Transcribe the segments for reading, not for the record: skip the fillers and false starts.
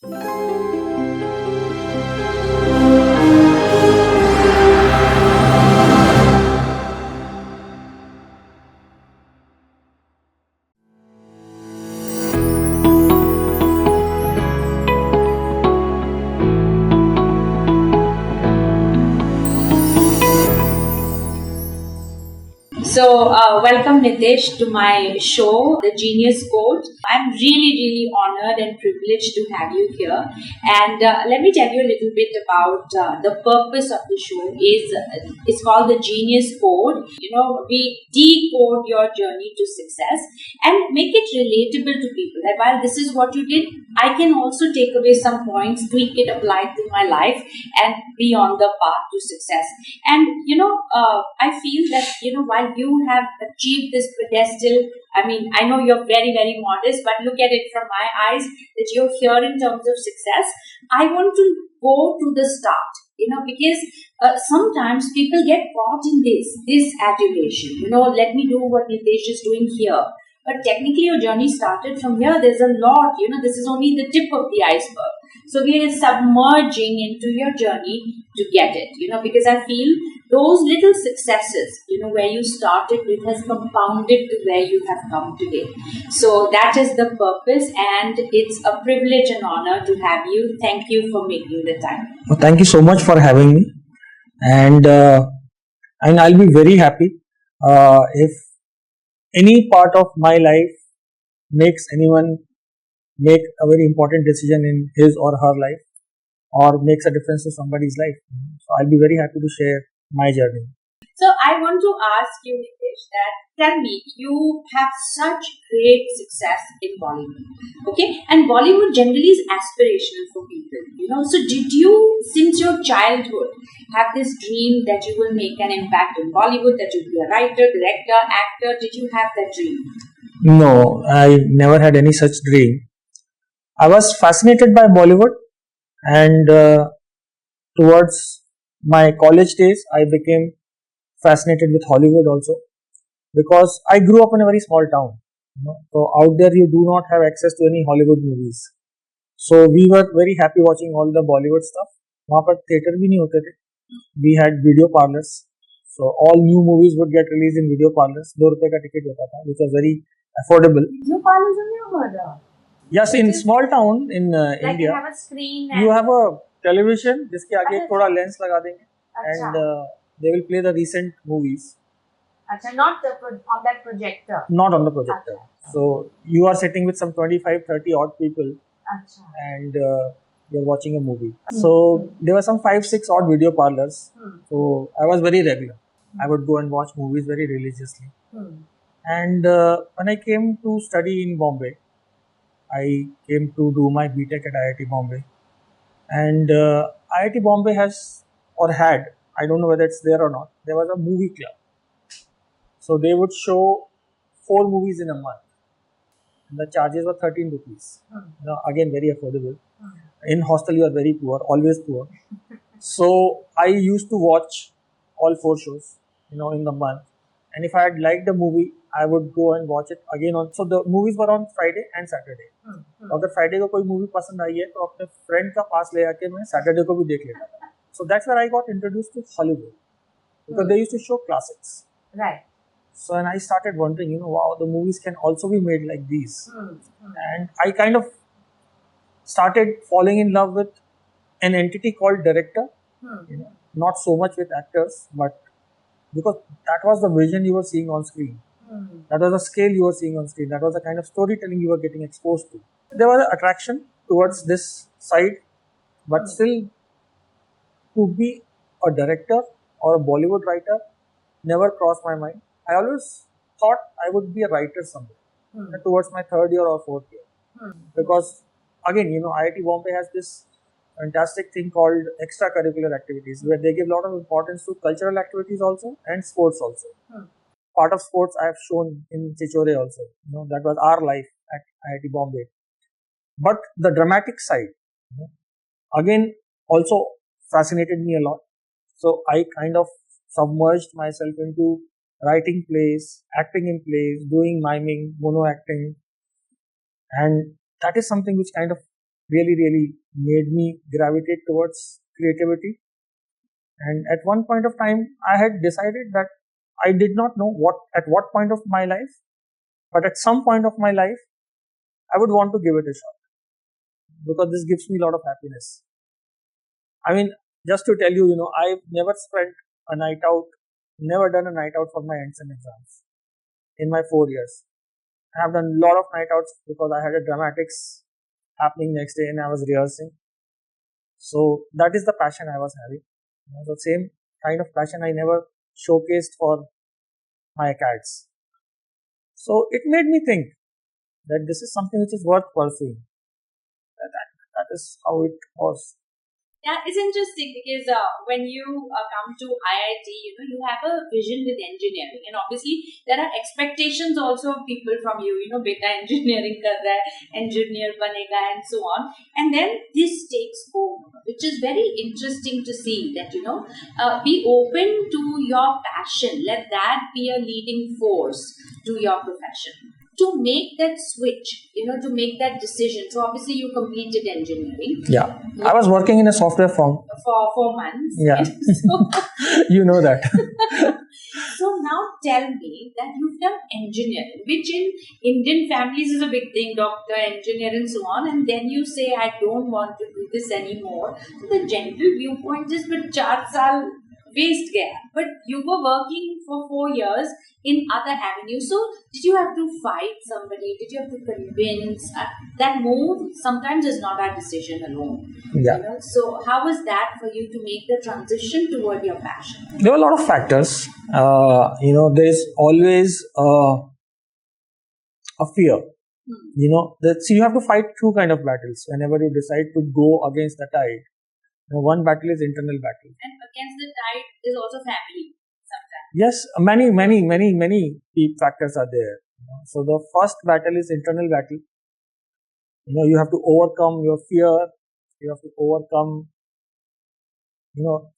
So, welcome Nitesh to my show, The Genius Code. I'm really honored and privileged to have you here. And let me tell you a little bit about the purpose of the show. It's called The Genius Code. We decode your journey to success and make it relatable to people. That while this is what you did, I can also take away some points, tweak it, apply it to my life, and be on the path to success. And I feel that while you have achieved this pedestal, I mean, I know you're very modest, but look at it from my eyes that you're here in terms of success. I want to go to the start, because sometimes people get caught in this adulation. Let me do what Nitesh is doing here. But technically, your journey started from here. There's a lot, this is only the tip of the iceberg. So we are submerging into your journey to get it, because I feel those little successes, where you started with has compounded to where you have come today. So that is the purpose, and it's a privilege and honor to have you. Thank you for making the time. Well, thank you so much for having me, and I'll be very happy if any part of my life makes anyone make a very important decision in his or her life, or makes a difference to somebody's life. So I'll be very happy to share my journey. So I want to ask you, Nitesh, that tell me, you have such great success in Bollywood, okay? And Bollywood generally is aspirational for people. So did you, since your childhood, have this dream that you will make an impact in Bollywood, that you'll be a writer, director, actor? Did you have that dream? No, I never had any such dream. I was fascinated by Bollywood, and towards my college days, I became fascinated with Hollywood also, because I grew up in a very small town. So out there you do not have access to any Hollywood movies. So we were very happy watching all the Bollywood stuff. वहाँ पर theater भी नहीं होते थे. We had video parlors. So all new movies would get released in video parlors. ₹2 का ticket होता था, which was very affordable. Video parlors have you heard of? Yes, in small town in Like India, you have a screen. you have a television जिसके आगे थोड़ा lens लगा देंगे, and they will play the recent movies. Not on that projector. Not on the projector. So you are sitting with some 25-30 odd people, and you're watching a movie. So there were some 5-6 odd video parlors. So I was very regular. I would go and watch movies very religiously. And when I came to study in Bombay, I came to do my BTech at IIT Bombay. And IIT Bombay has, or had, I don't know whether it's there or not, there was a movie club. So they would show 4 movies in a month. And the charges were 13 rupees. Again, very affordable. In hostel, you are very poor, always poor. So I used to watch all 4 shows, in the month. And if I had liked the movie, I would go and watch it again on. So the movies were on Friday and Saturday. अगर Friday को कोई movie पसंद आई है तो अपने friend का पास ले आके मैं Saturday को भी देख लेता था. So that's where I got introduced to Hollywood, because they used to show classics. Right. So and I started wondering, wow, the movies can also be made like these. And I kind of started falling in love with an entity called director. Not so much with actors, but because that was the vision you were seeing on screen. That was the scale you were seeing on screen. That was the kind of storytelling you were getting exposed to. There was an attraction towards this side, but still to be a director or a Bollywood writer never crossed my mind. I always thought I would be a writer someday, towards my 3rd year or 4th year. Because again, IIT Bombay has this fantastic thing called extracurricular activities, where they give a lot of importance to cultural activities also and sports also. Part of sports I have shown in Chichore also. That was our life at IIT Bombay. But the dramatic side, again, also fascinated me a lot. So I kind of submerged myself into writing plays, acting in plays, doing miming, mono acting. And that is something which kind of really made me gravitate towards creativity. And at one point of time, I had decided that I did not know at what point of my life, but at some point of my life, I would want to give it a shot because this gives me a lot of happiness. I mean, just to tell you, I've never spent a night out, never done a night out for my entrance exams in my 4 years. I have done a lot of night outs because I had a dramatics happening next day and I was rehearsing. So that is the passion I was having. The same kind of passion I never showcased for my acads. So it made me think that this is something which is worth pursuing. That is how it was. Yeah, it's interesting because when you come to IIT, you have a vision with engineering, and obviously there are expectations also of people from you. Beta engineering kar raha hai, engineer banega, and so on. And then this takes over, which is very interesting to see that be open to your passion. Let that be a leading force to your profession. To make that switch, to make that decision. So obviously you completed engineering. Yeah. I was working in a software firm. For 4 months. Yeah. You know that. So now tell me that you've done engineering, which in Indian families is a big thing, doctor, engineer and so on. And then you say, I don't want to do this anymore. So the general viewpoint is, but 4 saal waste gaya. But you were working for 4 years in other avenues. So did you have to fight somebody? Did you have to convince? That move sometimes is not our decision alone. Yeah. So how was that for you to make the transition toward your passion? There were a lot of factors. There is always a fear. So you have to fight two kind of battles whenever you decide to go against the tide. One battle is internal battle. And against the tide is also family sometimes. Yes, many factors are there. So the first battle is internal battle. You have to overcome your fear. You have to overcome,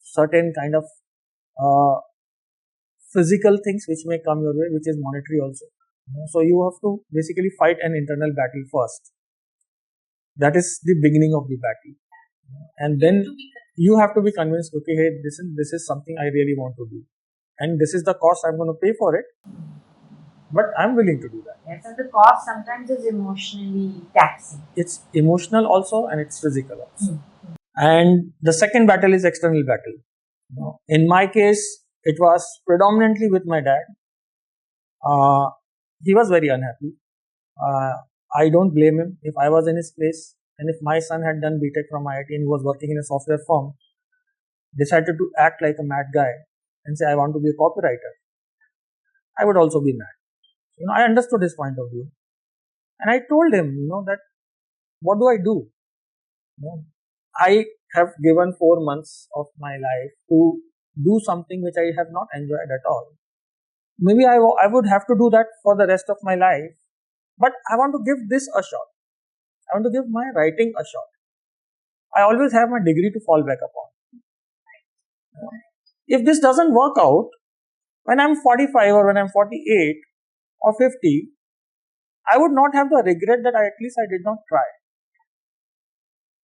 certain kind of physical things which may come your way, which is monetary also. So you have to basically fight an internal battle first. That is the beginning of the battle. And then you have to be convinced, okay, hey, this is something I really want to do. And this is the cost I'm going to pay for it. But I'm willing to do that. Yes, and the cost sometimes is emotionally taxing. It's emotional also and it's physical also. And the second battle is external battle. In my case, it was predominantly with my dad. He was very unhappy. I don't blame him. If I was in his place and if my son had done BTech from IIT and he was working in a software firm, decided to act like a mad guy and say, I want to be a copywriter, I would also be mad. I understood his point of view. And I told him, that what do I do? I have given 4 months of my life to do something which I have not enjoyed at all. Maybe I would have to do that for the rest of my life, but I want to give this a shot. I want to give my writing a shot. I always have my degree to fall back upon. If this doesn't work out, when I'm 45 or when I'm 48 or 50, I would not have the regret that at least I did not try.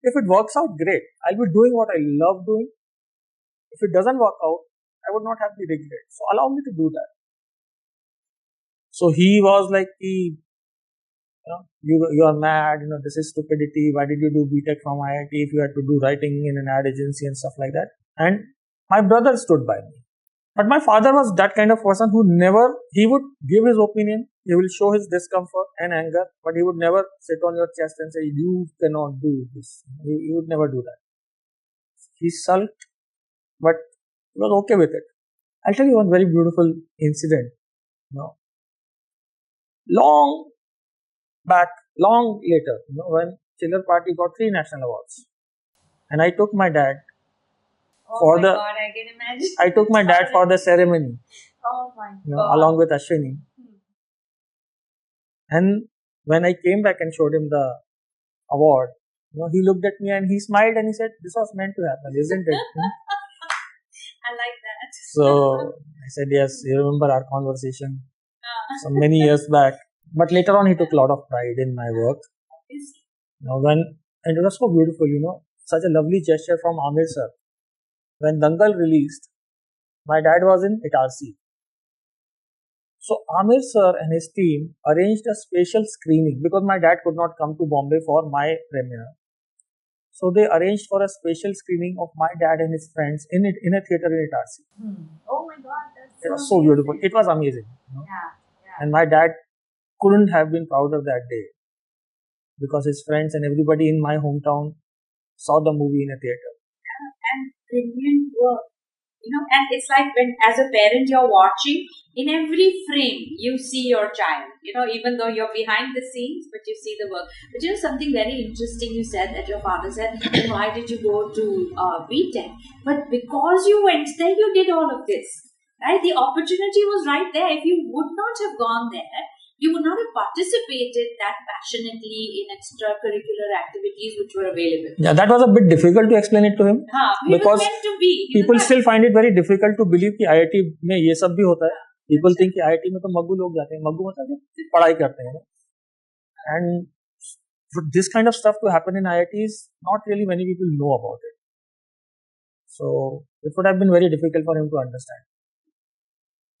If it works out, great. I'll be doing what I love doing. If it doesn't work out, I would not have the regret. So allow me to do that. So he was like, you are mad, this is stupidity. Why did you do BTech from IIT if you had to do writing in an ad agency and stuff like that? And my brother stood by me. But my father was that kind of person who he would give his opinion, he will show his discomfort and anger, but he would never sit on your chest and say, you cannot do this. He would never do that. He sulked, but he was okay with it. I'll tell you one very beautiful incident. Long later, when Chiller Party got 3 national awards. And I took my dad God, I can imagine. I took my dad for the ceremony. Oh my God. Along with Ashwini. And when I came back and showed him the award, he looked at me and he smiled and he said, this was meant to happen, isn't it? I like that. So I said, yes, you remember our conversation some many years back. But later on, he took a lot of pride in my work. When And it was so beautiful, such a lovely gesture from Amir sir. When Dangal released, my dad was in Itarsi. So Amir sir and his team arranged a special screening because my dad could not come to Bombay for my premiere. So they arranged for a special screening of my dad and his friends in a theater in Itarsi. Oh my God, that's It was so beautiful. It was amazing. Yeah. And my dad couldn't have been prouder that day because his friends and everybody in my hometown saw the movie in a theater. And brilliant work. And it's like when, as a parent, you're watching, in every frame, you see your child, even though you're behind the scenes, but you see the work. But something very interesting you said that your father said, why did you go to BTech? But because you went there, you did all of this, right? The opportunity was right there. If you would not have gone there, you would not have participated that passionately in extracurricular activities which were available. Yeah, that was a bit difficult to explain it to him. Because people still find it very difficult to believe कि IIT में ये सब भी होता है. People think कि IIT में तो मग्गू लोग जाते हैं. मग्गू मतलब पढ़ाई करते हैं. And for this kind of stuff to happen in IITs, not really many people know about it. So it would have been very difficult for him to understand.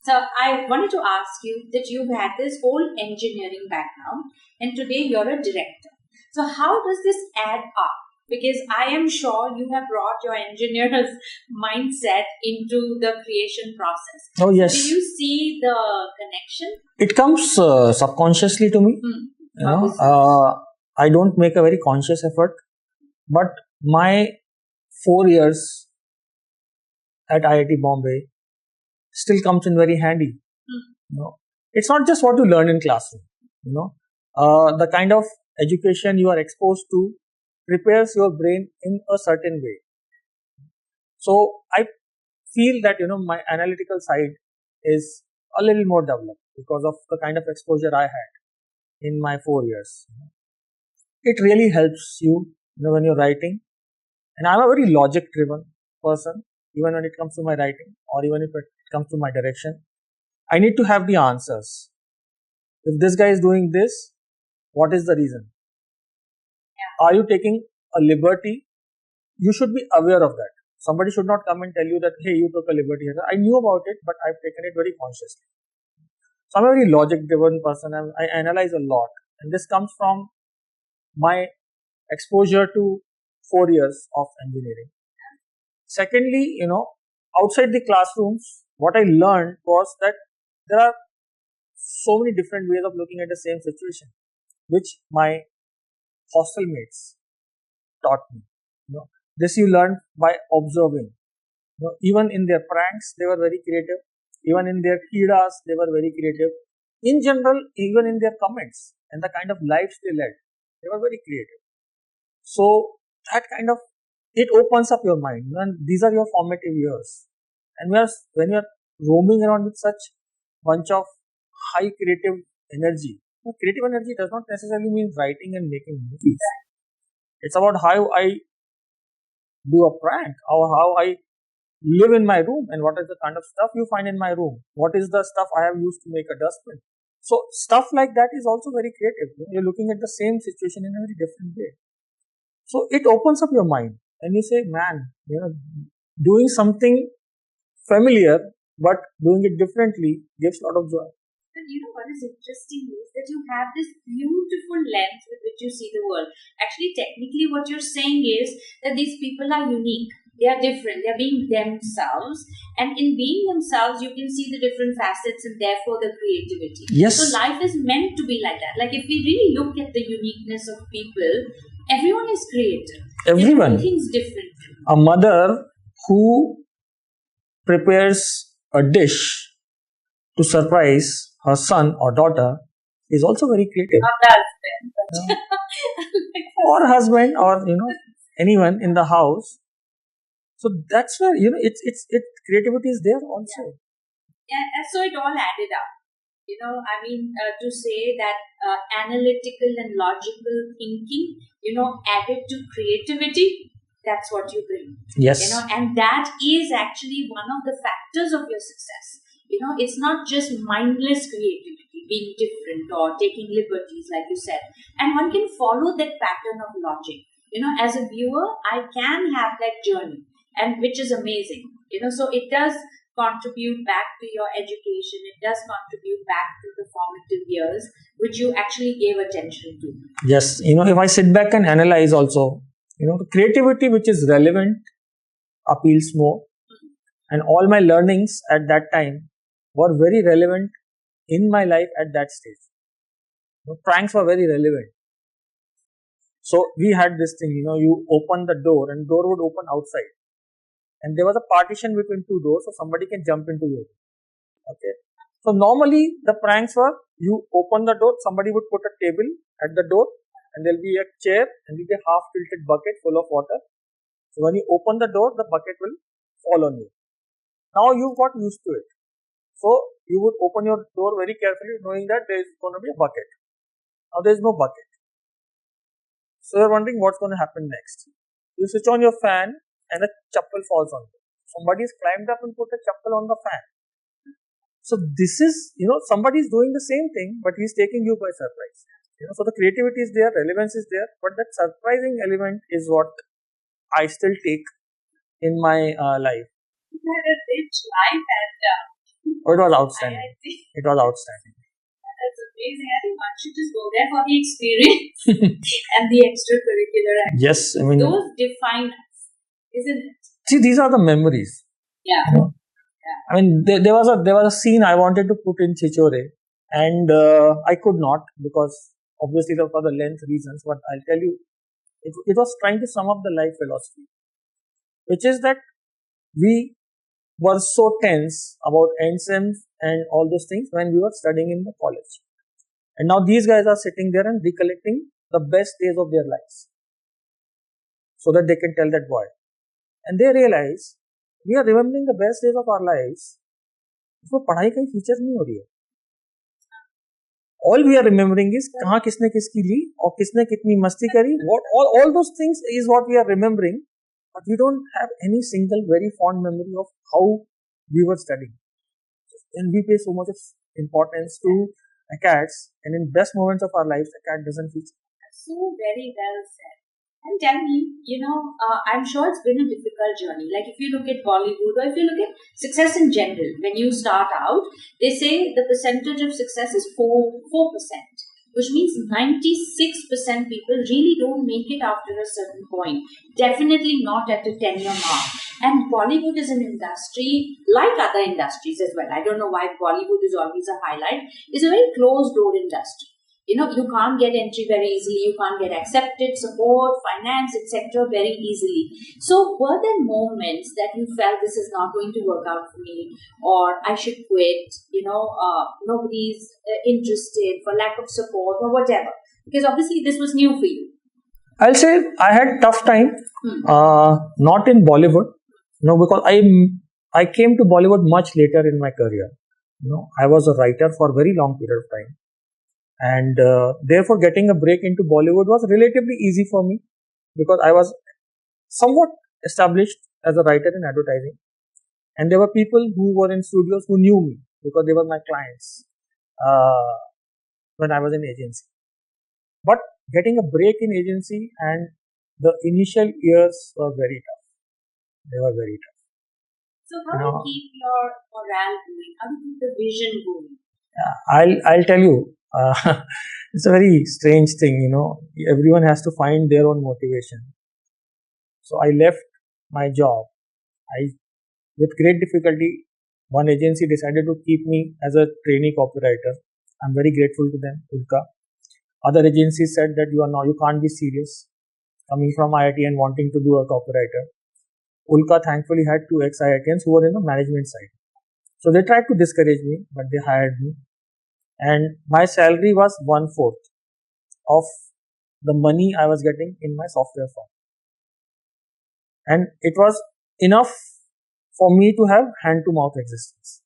So I wanted to ask you that you've had this whole engineering background and today you're a director. So how does this add up? Because I am sure you have brought your engineer's mindset into the creation process. Oh, yes. Do you see the connection? It comes subconsciously to me. I don't make a very conscious effort, but my 4 years at IIT Bombay still comes in very handy. It's not just what you learn in classroom. The kind of education you are exposed to prepares your brain in a certain way. So I feel that my analytical side is a little more developed because of the kind of exposure I had in my 4 years. It really helps you, when you're writing. And I'm a very logic-driven person, even when it comes to my writing or even if it comes to my direction. I need to have the answers. If this guy is doing this, what is the reason? Are you taking a liberty? You should be aware of that. Somebody should not come and tell you that, hey, you took a liberty. I knew about it, but I've taken it very consciously. So I'm a very logic-driven person. I analyze a lot. And this comes from my exposure to 4 years of engineering. Secondly, outside the classrooms, what I learned was that there are so many different ways of looking at the same situation, which my hostel mates taught me. This you learn by observing. Even in their pranks, they were very creative. Even in their kidas, they were very creative. In general, even in their comments and the kind of lives they led, they were very creative. So that kind of, it opens up your mind, and these are your formative years. And when you are roaming around with such bunch of high creative energy, creative energy does not necessarily mean writing and making movies. It's about how I do a prank, or how I live in my room, and what is the kind of stuff you find in my room. What is the stuff I have used to make a dustbin. So stuff like that is also very creative. You're looking at the same situation in a very different way. So it opens up your mind and you say, man, doing something familiar but doing it differently gives a lot of joy. And what is interesting is that you have this beautiful lens with which you see the world. Actually, technically what you're saying is that these people are unique. They are different. They are being themselves. And in being themselves, you can see the different facets and therefore the creativity. Yes. So life is meant to be like that. Like if we really look at the uniqueness of people, everyone is creative. Everyone. Everything's different. A mother who prepares a dish to surprise her son or daughter is also very creative. Or husband, or anyone in the house. So that's where it's creativity is there also. Yeah, and so it all added up. To say that analytical and logical thinking, added to creativity, that's what you bring. Yes. And that is actually one of the factors of your success. It's not just mindless creativity, being different or taking liberties, like you said. And one can follow that pattern of logic. As a viewer, I can have that journey, and which is amazing. So it does contribute back to your education. It does contribute back to the formative years, which you actually gave attention to. Yes, if I sit back and analyze also, the creativity which is relevant appeals more, and all my learnings at that time were very relevant in my life at that stage. Pranks were very relevant. So we had this thing, you open the door and door would open outside. And there was a partition between two doors, so somebody can jump into it. Okay. So normally the pranks were, you open the door, somebody would put a table at the door, and there'll be a chair and there'll be a half tilted bucket full of water. So when you open the door, the bucket will fall on you. Now you got used to it. So you would open your door very carefully, knowing that there is going to be a bucket. Now there is no bucket. So you're wondering what's going to happen next. You switch on your fan and a chappal falls on you. Somebody has climbed up and put a chappal on the fan. So this is, somebody is doing the same thing, but he's taking you by surprise. So the creativity is there, relevance is there, but that surprising element is what I still take in my life. You had a rich life, and it was outstanding. It was outstanding. That's amazing. I think one should just go there for the experience and the extracurricular activities. Yes, I mean, those define us, isn't it? See, these are the memories. Yeah. I mean, there was a scene I wanted to put in Chichore, and I could not, because obviously for the length reasons. But I'll tell you, it was trying to sum up the life philosophy, which is that we were so tense about ensems and all those things when we were studying in the college. And now these guys are sitting there and recollecting the best days of their lives so that they can tell that boy. And they realize we are remembering the best days of our lives. उसमें पढ़ाई का feature नहीं हो रही है. All we are remembering is कहाँ किसने किसकी ली और किसने कितनी मस्ती करी. All those things is what we are remembering, but we don't have any single very fond memory of how we were studying. And we pay so much of importance to acads, and in best moments of our lives, acad doesn't feature. So very well said. And tell me, I'm sure it's been a difficult journey. Like if you look at Bollywood, or if you look at success in general, when you start out, they say the percentage of success is 4%, which means 96% people really don't make it after a certain point. Definitely not at the 10-year mark. And Bollywood is an industry, like other industries as well. I don't know why Bollywood is always a highlight. It's a very closed-door industry. You can't get entry very easily. You can't get accepted, support, finance, etc. very easily. So were there moments that you felt this is not going to work out for me, or I should quit, nobody's interested for lack of support or whatever? Because obviously this was new for you. I'll say I had tough time, not in Bollywood, because I came to Bollywood much later in my career. I was a writer for a very long period of time. And therefore, getting a break into Bollywood was relatively easy for me, because I was somewhat established as a writer in advertising. And there were people who were in studios who knew me because they were my clients when I was in agency. But getting a break in agency and the initial years were very tough. They were very tough. So how do you keep your morale going? How do you keep the vision going? I'll tell you. It's a very strange thing, everyone has to find their own motivation. So I left my job. With great difficulty, one agency decided to keep me as a trainee copywriter. I'm very grateful to them, Ulka. Other agencies said that you can't be serious coming from IIT and wanting to do a copywriter. Ulka thankfully had 2 ex-IITians who were in the management side. So they tried to discourage me, but they hired me. And my salary was 1/4 of the money I was getting in my software firm. And it was enough for me to have hand-to-mouth existence.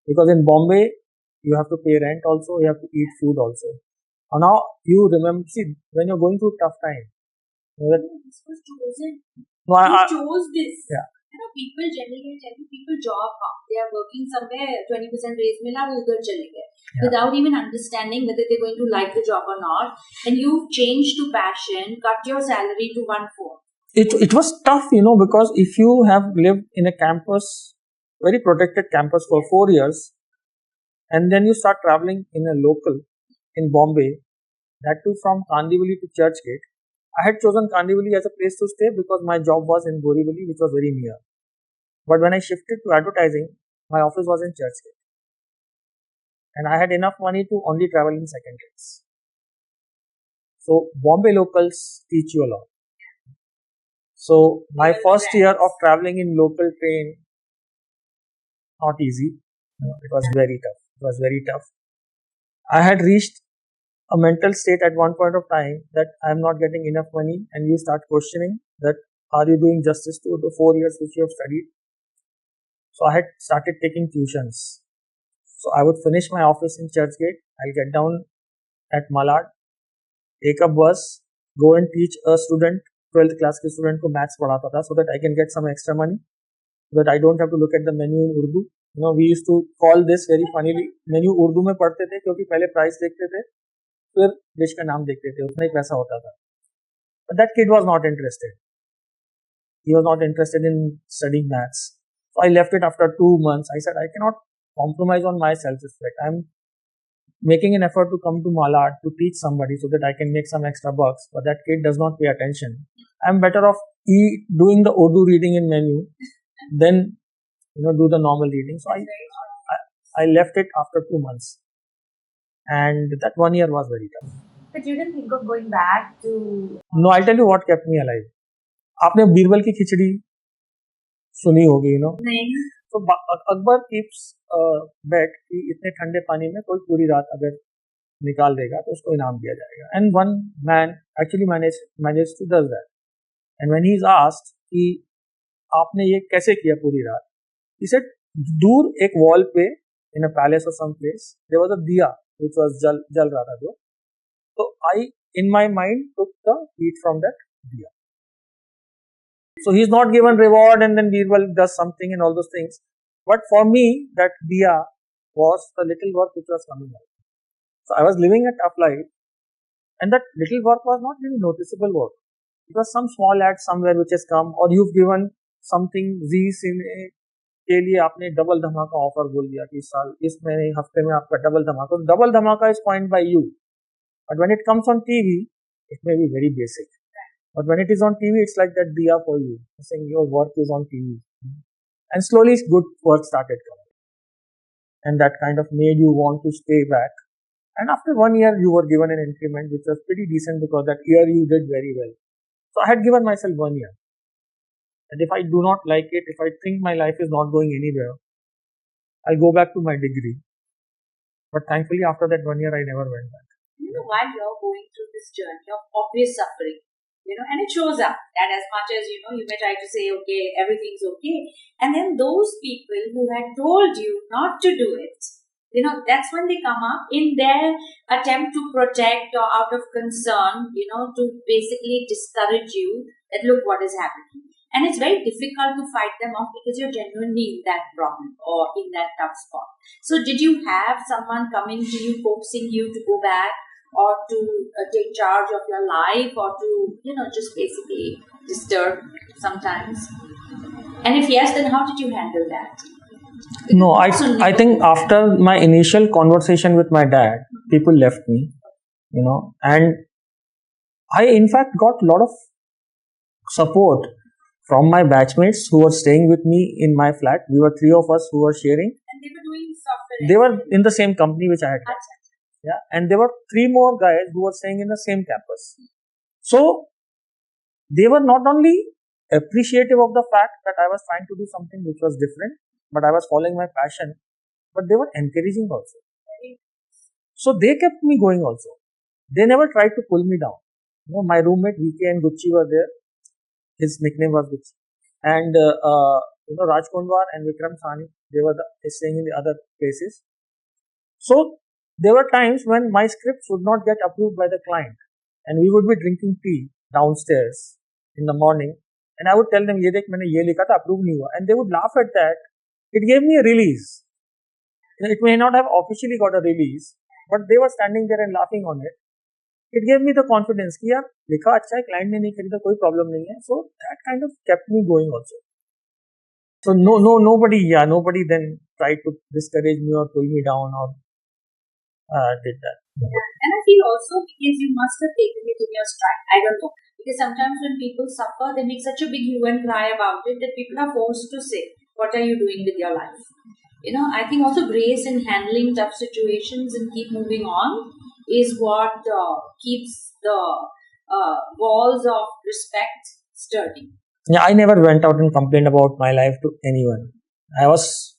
Because in Bombay, you have to pay rent also, you have to eat food also. And now you remember, when you're going through tough time. This was chosen. You chose this. Yeah. people generally tell you people job hop. They are working somewhere, 20% raise mila, wo udhar chale gaye. Without even understanding whether they're going to like the job or not. And you change to passion, cut your salary to 1/4. It was tough, because if you have lived in a campus, very protected campus for 4 years, and then you start traveling in a local in Bombay, that too from Kandivali to Churchgate. I had chosen Kandivali as a place to stay because my job was in Borivali, which was very near. But when I shifted to advertising, my office was in Churchgate. And I had enough money to only travel in second class. So Bombay locals teach you a lot. So my first year of traveling in local train, not easy. It was very tough. It was very tough. I had reached a mental state at one point of time that I am not getting enough money, and you start questioning that are you doing justice to the 4 years which you have studied? So I had started taking tuitions. So I would finish my office in Churchgate. I'll get down at Malad, take a bus, go and teach a student, 12th class के student को maths पढ़ाता था, so that I can get some extra money, so that I don't have to look at the menu in Urdu. We used to call this very funnily, menu Urdu में पढ़ते थे क्योंकि पहले price देखते थे, फिर डिश का नाम देखते थे, उतना ही पैसा होता था. But that kid was not interested. He was not interested in studying maths. So I left it after 2 months. I said I cannot compromise on my self-respect. I'm making an effort to come to Malad to teach somebody so that I can make some extra bucks, but that kid does not pay attention. I'm better off doing the Urdu reading in menu than do the normal reading. So I left it after 2 months. And that 1 year was very tough. But you didn't think of going back to... No, I'll tell you what kept me alive. आपने बीरबल की खिचड़ी सुनी होगी, नहीं. तो Akbar keeps bet कि इतने ठंडे पानी में कोई पूरी रात अगर निकाल देगा तो उसको इनाम दिया जाएगा. And one man actually managed to do that. And when he is asked कि आपने ये कैसे किया पूरी रात, he said दूर एक wall पे in a palace or some place there was a diya which was jal raha tha jo. So I in my mind took the heat from that diya. So he's not given reward and then Birbal does something and all those things. But for me that diya was the little work which was coming out. So I was living a tough life and that little work was not really noticeable work. It was some small ad somewhere which has come, or you've given something Z cinema के लिए आपने double धमाका offer बोल दिया कि इस महीने हफ्ते में आपका डबल धमाका is coined by you, but when it comes on TV it may be very basic, but when it is on TV it's like that diya for you, saying your work is on TV. And slowly good work started coming, and that kind of made you want to stay back. And after 1 year you were given an increment which was pretty decent because that year you did very well. So I had given myself 1 year. And if I do not like it, if I think my life is not going anywhere, I'll go back to my degree. But thankfully, after that 1 year, I never went back. While you're going through this journey of obvious suffering, and it shows up that as much as, you may try to say, okay, everything's okay. And then those people who had told you not to do it, that's when they come up in their attempt to protect or out of concern, to basically discourage you that look what is happening. And it's very difficult to fight them off because you're genuinely in that problem or in that tough spot. So did you have someone coming to you, coaxing you to go back or to take charge of your life or to, just basically disturb sometimes? And if yes, then how did you handle that? No, I think after my initial conversation with my dad, people left me, and I in fact got a lot of support from my batchmates who were staying with me in my flat. We were 3 of us who were sharing. And they were doing software. They were in the same company which I had. Yeah, and there were 3 more guys who were staying in the same campus. So they were not only appreciative of the fact that I was trying to do something which was different, but I was following my passion, but they were encouraging also. So they kept me going also. They never tried to pull me down. My roommate VK and Gucci were there. His nickname was Gucci. And Raj Kundwar and Vikram Sani, they were staying in the other places. So there were times when my scripts would not get approved by the client, and we would be drinking tea downstairs in the morning, And I would tell them, ये देख मैंने ये लिखा था, approve नहीं हुआ. And they would laugh at that. It gave me a release. It may not have officially got a release, but they were standing there and laughing on it. It gave me the confidence कि यार लिखा अच्छा है, client ने नहीं खरीदा, कोई problem नहीं है. So that kind of kept me going also. So nobody then tried to discourage me or pull me down or did that. And I feel also because you must have taken it in your stride. I don't know. Because sometimes when people suffer, they make such a big hue and cry about it that people are forced to say, what are you doing with your life? I think also grace in handling tough situations and keep moving on is what keeps the walls of respect sturdy. Yeah, I never went out and complained about my life to anyone. I was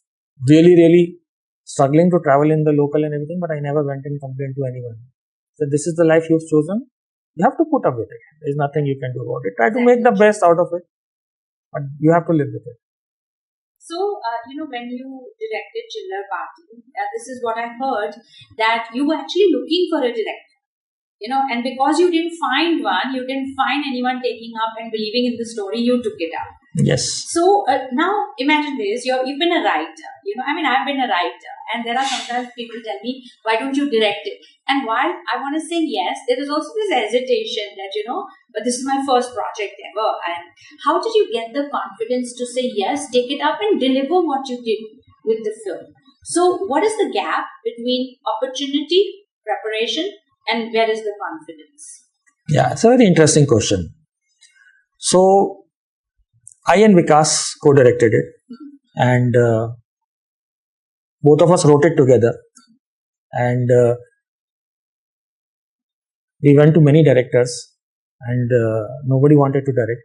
really struggling to travel in the local and everything, but I never went and complained to anyone. So this is the life you've chosen. You have to put up with it. There's nothing you can do about it. Try to make the best out of it, but you have to live with it. So, when you directed Chiller Party, this is what I heard, that you were actually looking for a director. And because you didn't find one, you didn't find anyone taking up and believing in the story, you took it up. Yes. So now imagine this, you've been a writer, I've been a writer, and there are sometimes people tell me, why don't you direct it? And while I want to say yes, there is also this hesitation that, but this is my first project ever. And how did you get the confidence to say yes, take it up and deliver what you did with the film? So what is the gap between opportunity, preparation, and where is the confidence? Yeah, it's a very interesting question. So, I and Vikas co-directed it, and both of us wrote it together. And we went to many directors, and nobody wanted to direct.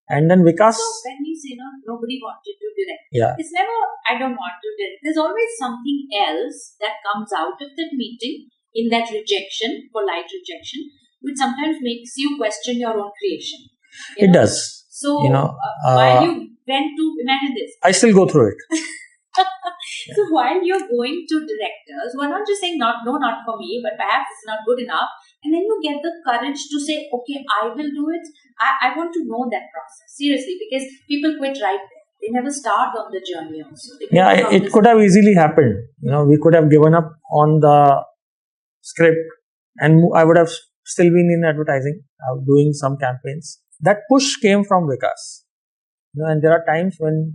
And then Vikas. So when we say nobody wanted to direct, yeah, it's never I don't want to direct. There's always something else that comes out of that meeting. In that rejection, polite rejection, which sometimes makes you question your own creation. It does. So, while you went to, imagine this. I still go through it. So, while you're going to directors who are not just saying, not for me, but perhaps it's not good enough, and then you get the courage to say, okay, I will do it. I want to know that process. Seriously, because people quit right there. They never start on the journey also. Yeah, it could have easily happened. We could have given up on the script and I would have still been in advertising, doing some campaigns. That push came from Vikas. And there are times when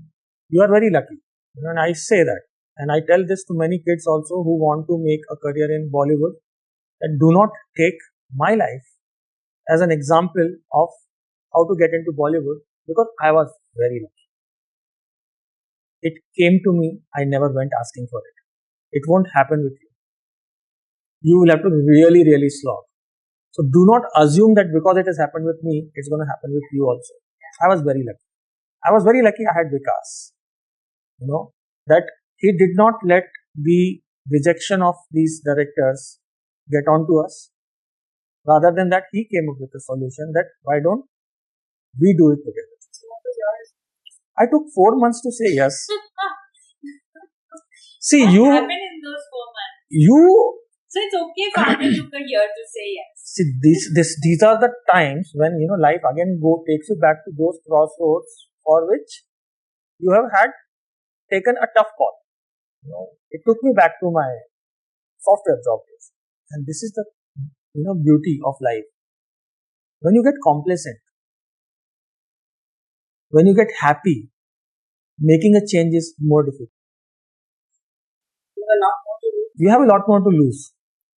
you are very lucky. And I say that. And I tell this to many kids also who want to make a career in Bollywood, that do not take my life as an example of how to get into Bollywood, because I was very lucky. It came to me. I never went asking for it. It won't happen with you. You will have to really slog. So do not assume that because it has happened with me, it's going to happen with you also. I was very lucky. I had Vikas. That he did not let the rejection of these directors get on to us. Rather than that, he came up with a solution that why don't we do it together. I took 4 months to say yes. See, what happened in those 4 months? So it's okay for others took a year to say yes. See, these are the times when life again takes you back to those crossroads for which you have had taken a tough call. It took me back to my software job days, and this is the beauty of life. When you get complacent, when you get happy, making a change is more difficult. You have a lot more to lose.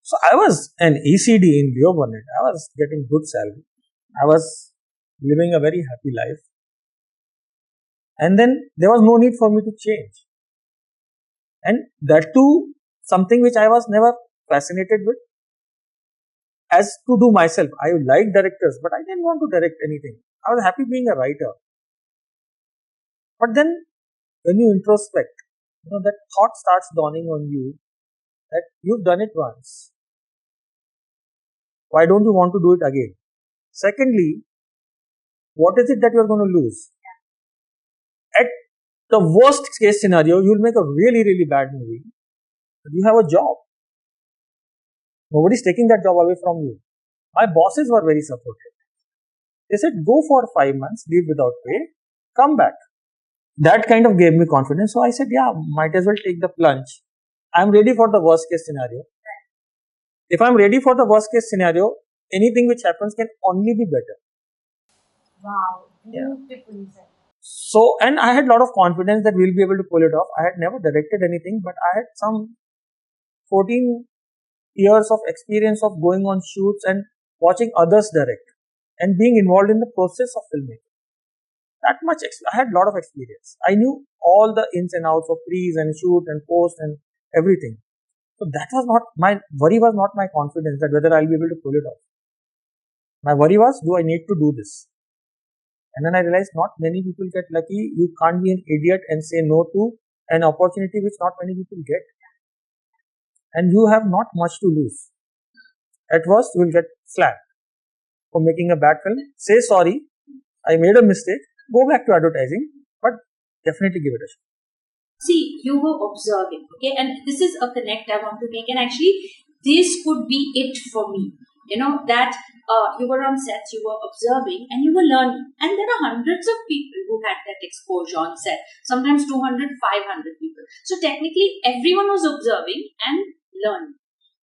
So I was an ECD in Leo Burnett. I was getting good salary. I was living a very happy life. And then there was no need for me to change. And that too, something which I was never fascinated with. As to do myself, I like directors, but I didn't want to direct anything. I was happy being a writer. But then, when you introspect, that thought starts dawning on you that you've done it once. Why don't you want to do it again? Secondly, what is it that you're going to lose? At the worst case scenario, you'll make a really bad movie, but you have a job. Nobody's taking that job away from you. My bosses were very supportive. They said, go for 5 months, leave without pay, come back. That kind of gave me confidence. So I said, yeah, might as well take the plunge. I'm ready for the worst case scenario. If I'm ready for the worst case scenario, anything which happens can only be better. Wow, Yeah. beautifully said. So, and I had a lot of confidence that we'll be able to pull it off. I had never directed anything, but I had some 14 years of experience of going on shoots and watching others direct and being involved in the process of filmmaking. That much, I had a lot of experience. I knew all the ins and outs of pre's and shoot and post and everything. So that was not my worry, was not my confidence that whether I'll be able to pull it off. My worry was, do I need to do this? And then I realized not many people get lucky. You can't be an idiot and say no to an opportunity which not many people get. And you have not much to lose. At worst, you will get flagged for making a bad film. Say sorry, I made a mistake, go back to advertising, but definitely give it a shot. See, you were observing, okay, and this is a connect I want to make, and actually, this could be it for me. You know, that you were on sets, you were observing, and you were learning. And there are hundreds of people who had that exposure on set, sometimes 200, 500 people. So technically, everyone was observing and learning.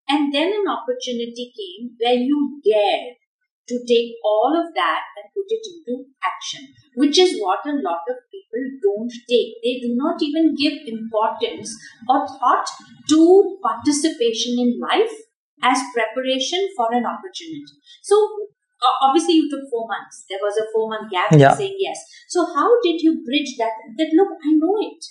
And then an opportunity came where you dared to take all of that and put it into action, which is what a lot of people don't take. They do not even give importance or thought to participation in life as preparation for an opportunity. So, obviously, you took 4 months. There was a 4-month gap in saying yes. So, how did you bridge that? That look, I know it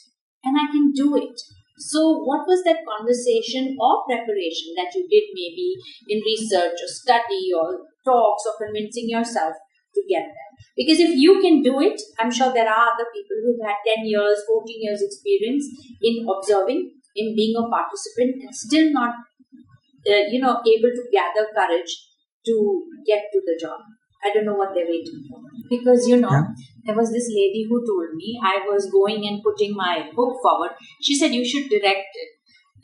and I can do it. So, what was that conversation or preparation that you did maybe in research or study or talks or convincing yourself to get there? Because if you can do it, I'm sure there are other people who've had 10 years, 14 years experience in observing, in being a participant and still not, able to gather courage to get to the job. I don't know what they're waiting for. Because, there was this lady who told me I was going and putting my book forward. She said, you should direct it.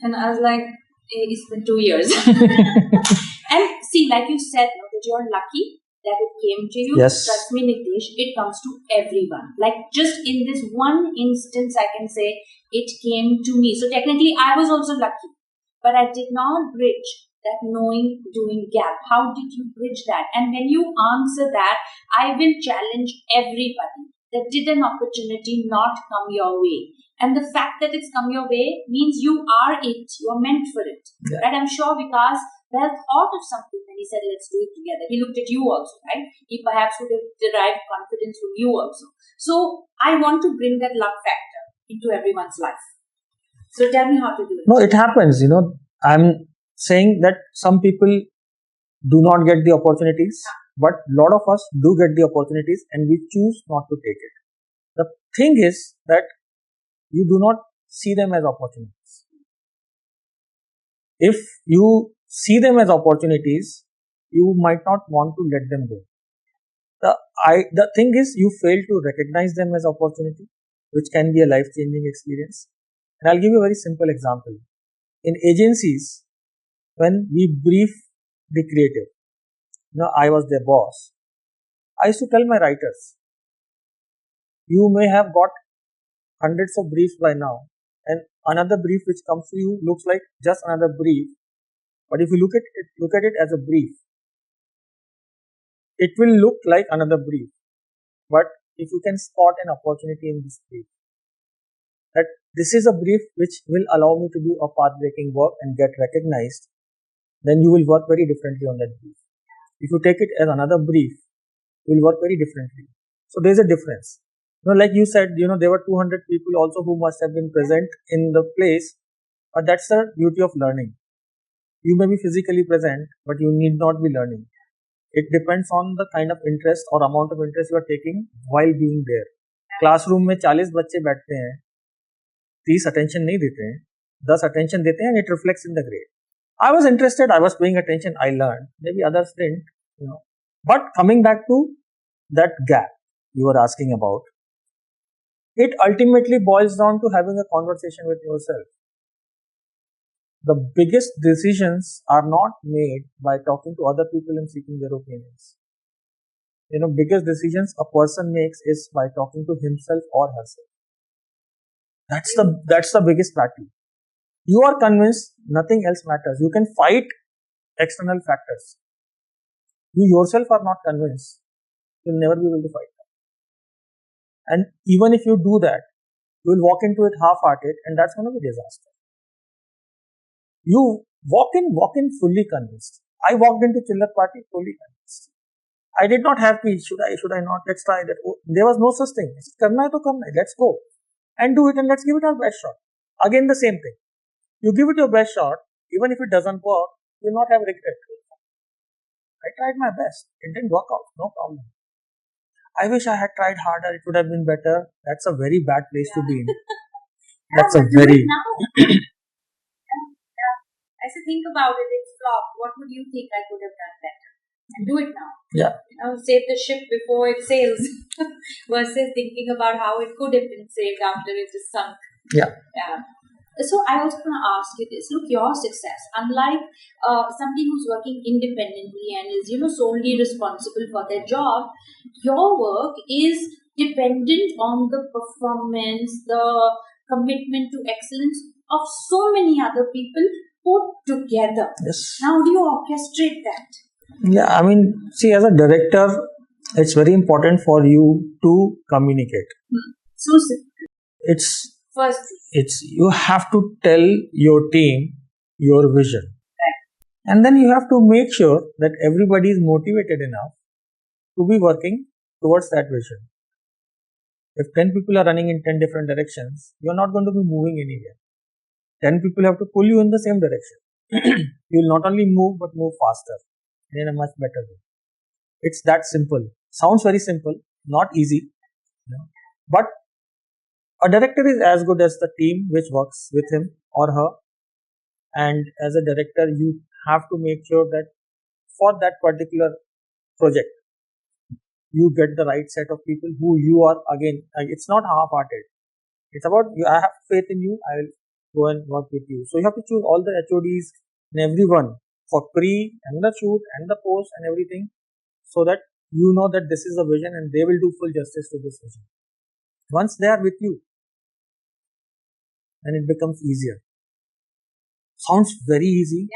And I was like, hey, it's been 2 years. And see, like you said, that you're lucky that it came to you. Yes. Trust me, Nitesh, it comes to everyone. Like just in this one instance, I can say it came to me. So technically, I was also lucky. But I did not bridge that knowing doing gap. How did you bridge that? And when you answer that, I will challenge everybody that did an opportunity not come your way. And the fact that it's come your way means you are it. You are meant for it. Yeah. Right? I'm sure because Bell thought of something when he said, let's do it together. He looked at you also, right? He perhaps would have derived confidence from you also. So I want to bring that luck factor into everyone's life. So tell me how to do it. No, it happens. I'm saying that some people do not get the opportunities, but a lot of us do get the opportunities and we choose not to take it. The thing is that you do not see them as opportunities. If you see them as opportunities, you might not want to let them go. The thing is, you fail to recognize them as opportunity, which can be a life-changing experience. And I'll give you a very simple example. In agencies, when we brief the creative, I was their boss. I used to tell my writers, you may have got hundreds of briefs by now, and another brief which comes to you looks like just another brief. But if you look at it as a brief, it will look like another brief. But if you can spot an opportunity in this brief, that this is a brief which will allow me to do a path-breaking work and get recognized, then you will work very differently on that brief. If you take it as another brief, you will work very differently. So there is a difference. Like you said, there were 200 people also who must have been present in the place, but that's the beauty of learning. You may be physically present, but you need not be learning. It depends on the kind of interest or amount of interest you are taking while being there. Classroom में 40 बच्चे बैठते हैं, 30 attention नहीं देते हैं, 10 attention देते हैं, and it reflects in the grade. I was interested, I was paying attention, I learned. Maybe others didn't, But coming back to that gap you were asking about, it ultimately boils down to having a conversation with yourself. The biggest decisions are not made by talking to other people and seeking their opinions. biggest decisions a person makes is by talking to himself or herself. That's the biggest battle. You are convinced nothing else matters. You can fight external factors. You yourself are not convinced. You'll never be able to fight that. And even if you do that, you will walk into it half-hearted, and that's going to be disaster. You walk in fully convinced. I walked into chiller party fully convinced. I did not have peace. Should I not? Let's try that. Oh, there was no such thing. Karna hai to karna hai. Let's go and do it, and let's give it our best shot. Again, the same thing. You give it your best shot, even if it doesn't work, you'll not have regret. I tried my best. It didn't work out. No problem. I wish I had tried harder. It would have been better. That's a very bad place to be in. That's a very. I said, think about it. It's flop. What would you think I could have done better? And do it now. Yeah. Save the ship before it sails, versus thinking about how it could have been saved after it is sunk. Yeah. So I also want to ask you this. Look, your success, unlike somebody who's working independently and is, solely responsible for their job, your work is dependent on the performance, the commitment to excellence of so many other people put together. Yes. How do you orchestrate that? Yeah, I mean, see, as a director, it's very important for you to communicate. So simple. It's you have to tell your team your vision. Right. And then you have to make sure that everybody is motivated enough to be working towards that vision. If 10 people are running in 10 different directions, you're not going to be moving anywhere. 10 people have to pull you in the same direction. You will not only move, but move faster in a much better way. It's that simple. Sounds very simple, not easy. But a director is as good as the team which works with him or her. And as a director, you have to make sure that for that particular project, you get the right set of people who you are, again, it's not half-hearted. It's about, I have faith in you, I will go and work with you. So you have to choose all the HODs and everyone for pre and the shoot and the post and everything, so that you know that this is the vision and they will do full justice to this vision. Once they are with you, then it becomes easier. Sounds very easy.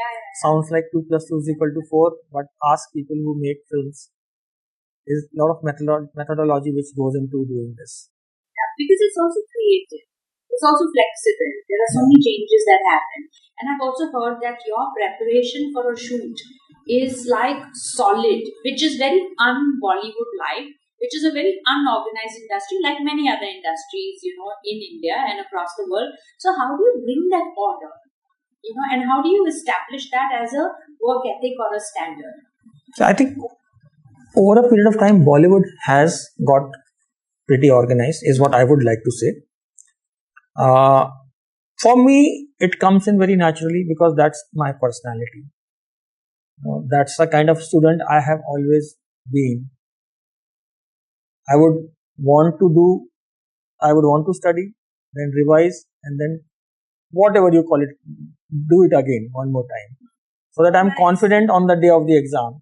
Sounds like 2 plus 2 is equal to 4, but ask people who make films. There's a lot of methodology which goes into doing this. Yeah, because it's also creative. It's also flexible. There are so many changes that happen. And I've also heard that your preparation for a shoot is like solid, which is very un-Bollywood-like, which is a very unorganized industry, like many other industries, in India and across the world. So how do you bring that order? And how do you establish that as a work ethic or a standard? So I think over a period of time, Bollywood has got pretty organized, is what I would like to say. For me, it comes in very naturally because that's my personality. That's the kind of student I have always been. I would want to study, then revise, and then whatever you call it, do it again one more time, so that I'm confident on the day of the exam.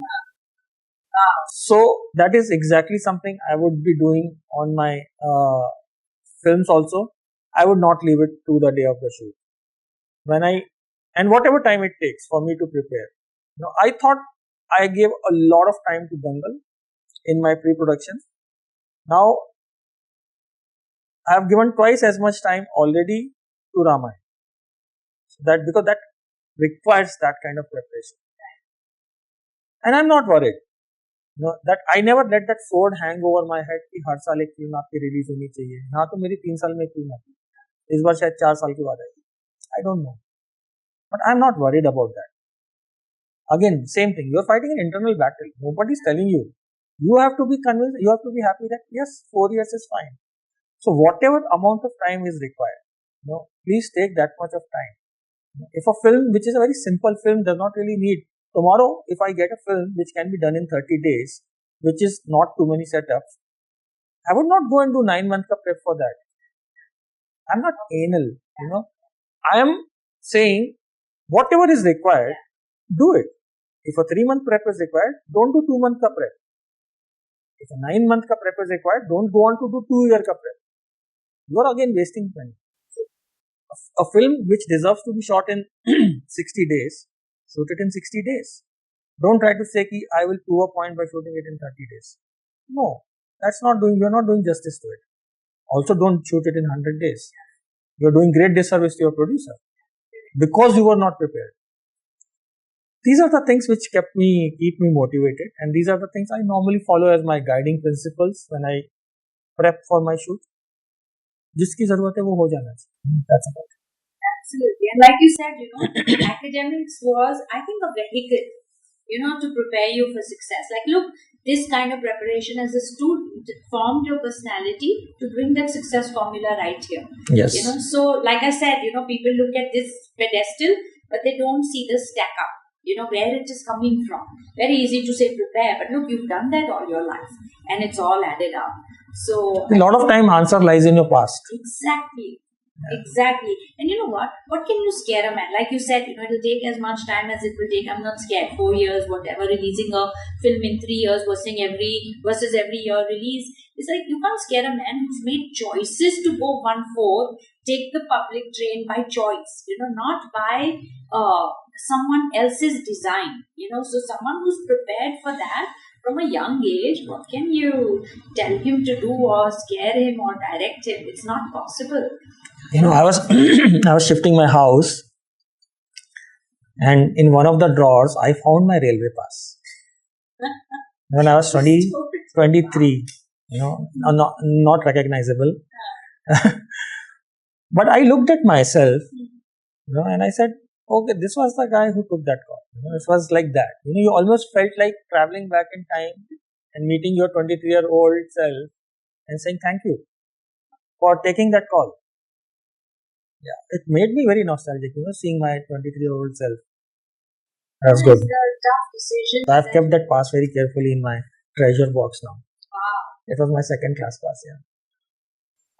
So that is exactly something I would be doing on my films also. I would not leave it to the day of the shoot. And whatever time it takes for me to prepare. I thought I gave a lot of time to Dangal in my pre-production. Now I have given twice as much time already to Ramayana. Because that requires that kind of preparation. And I'm not worried. That I never let that sword hang over my head कि हर साल एक film आपकी release होनी चाहिए. यहाँ तो मेरी 3 साल में एक फिल्म आती है. इस बार शायद 4 साल के बाद आएगी. I don't know. But I'm not worried about that. Again, same thing. You're fighting an internal battle. Nobody's telling you. You have to be convinced, you have to be happy that yes, 4 years is fine. So whatever amount of time is required, please take that much of time. If a film, which is a very simple film, does not really need, tomorrow if I get a film which can be done in 30 days, which is not too many setups, I would not go and do 9 months of prep for that. I'm not anal, I am saying whatever is required, do it. If a 3-month prep is required, don't do 2 months of prep. If a 9-month ka prep is required, don't go on to do 2-year ka prep. You are again wasting time. A film which deserves to be shot in 60 days, shoot it in 60 days. Don't try to say ki I will prove a point by shooting it in 30 days. No, you're not doing justice to it. Also, don't shoot it in 100 days. You're doing great disservice to your producer because you were not prepared. These are the things which keep me motivated, and these are the things I normally follow as my guiding principles when I prep for my shoot. जिसकी जरूरत है वो हो जाना चाहिए. That's about it. Absolutely. And like you said, academics was, I think, a vehicle, to prepare you for success. Like, look, this kind of preparation as a student formed your personality to bring that success formula right here. Yes. So like I said, people look at this pedestal, but they don't see the stack up, where it is coming from. Very easy to say prepare, but look, you've done that all your life and it's all added up. So a lot of time answer lies in your past. Exactly. Exactly. And you know what? What can you scare a man? Like you said, it'll take as much time as it will take. I'm not scared. 4 years, whatever, releasing a film in 3 years versus every year release. It's like you can't scare a man who's made choices to go 1/4, take the public train by choice, not by someone else's design. So someone who's prepared for that from a young age, what can you tell him to do or scare him or direct him? It's not possible. I was I was shifting my house, and in one of the drawers I found my railway pass. When I was 23, not recognizable. But I looked at myself, and I said, okay, this was the guy who took that call. It was like that. You almost felt like traveling back in time and meeting your 23-year-old self and saying thank you for taking that call. Yeah, it made me very nostalgic, seeing my 23-year-old self. That's good. Tough decision. So I've kept that pass very carefully in my treasure box now. Wow. It was my second class pass, yeah.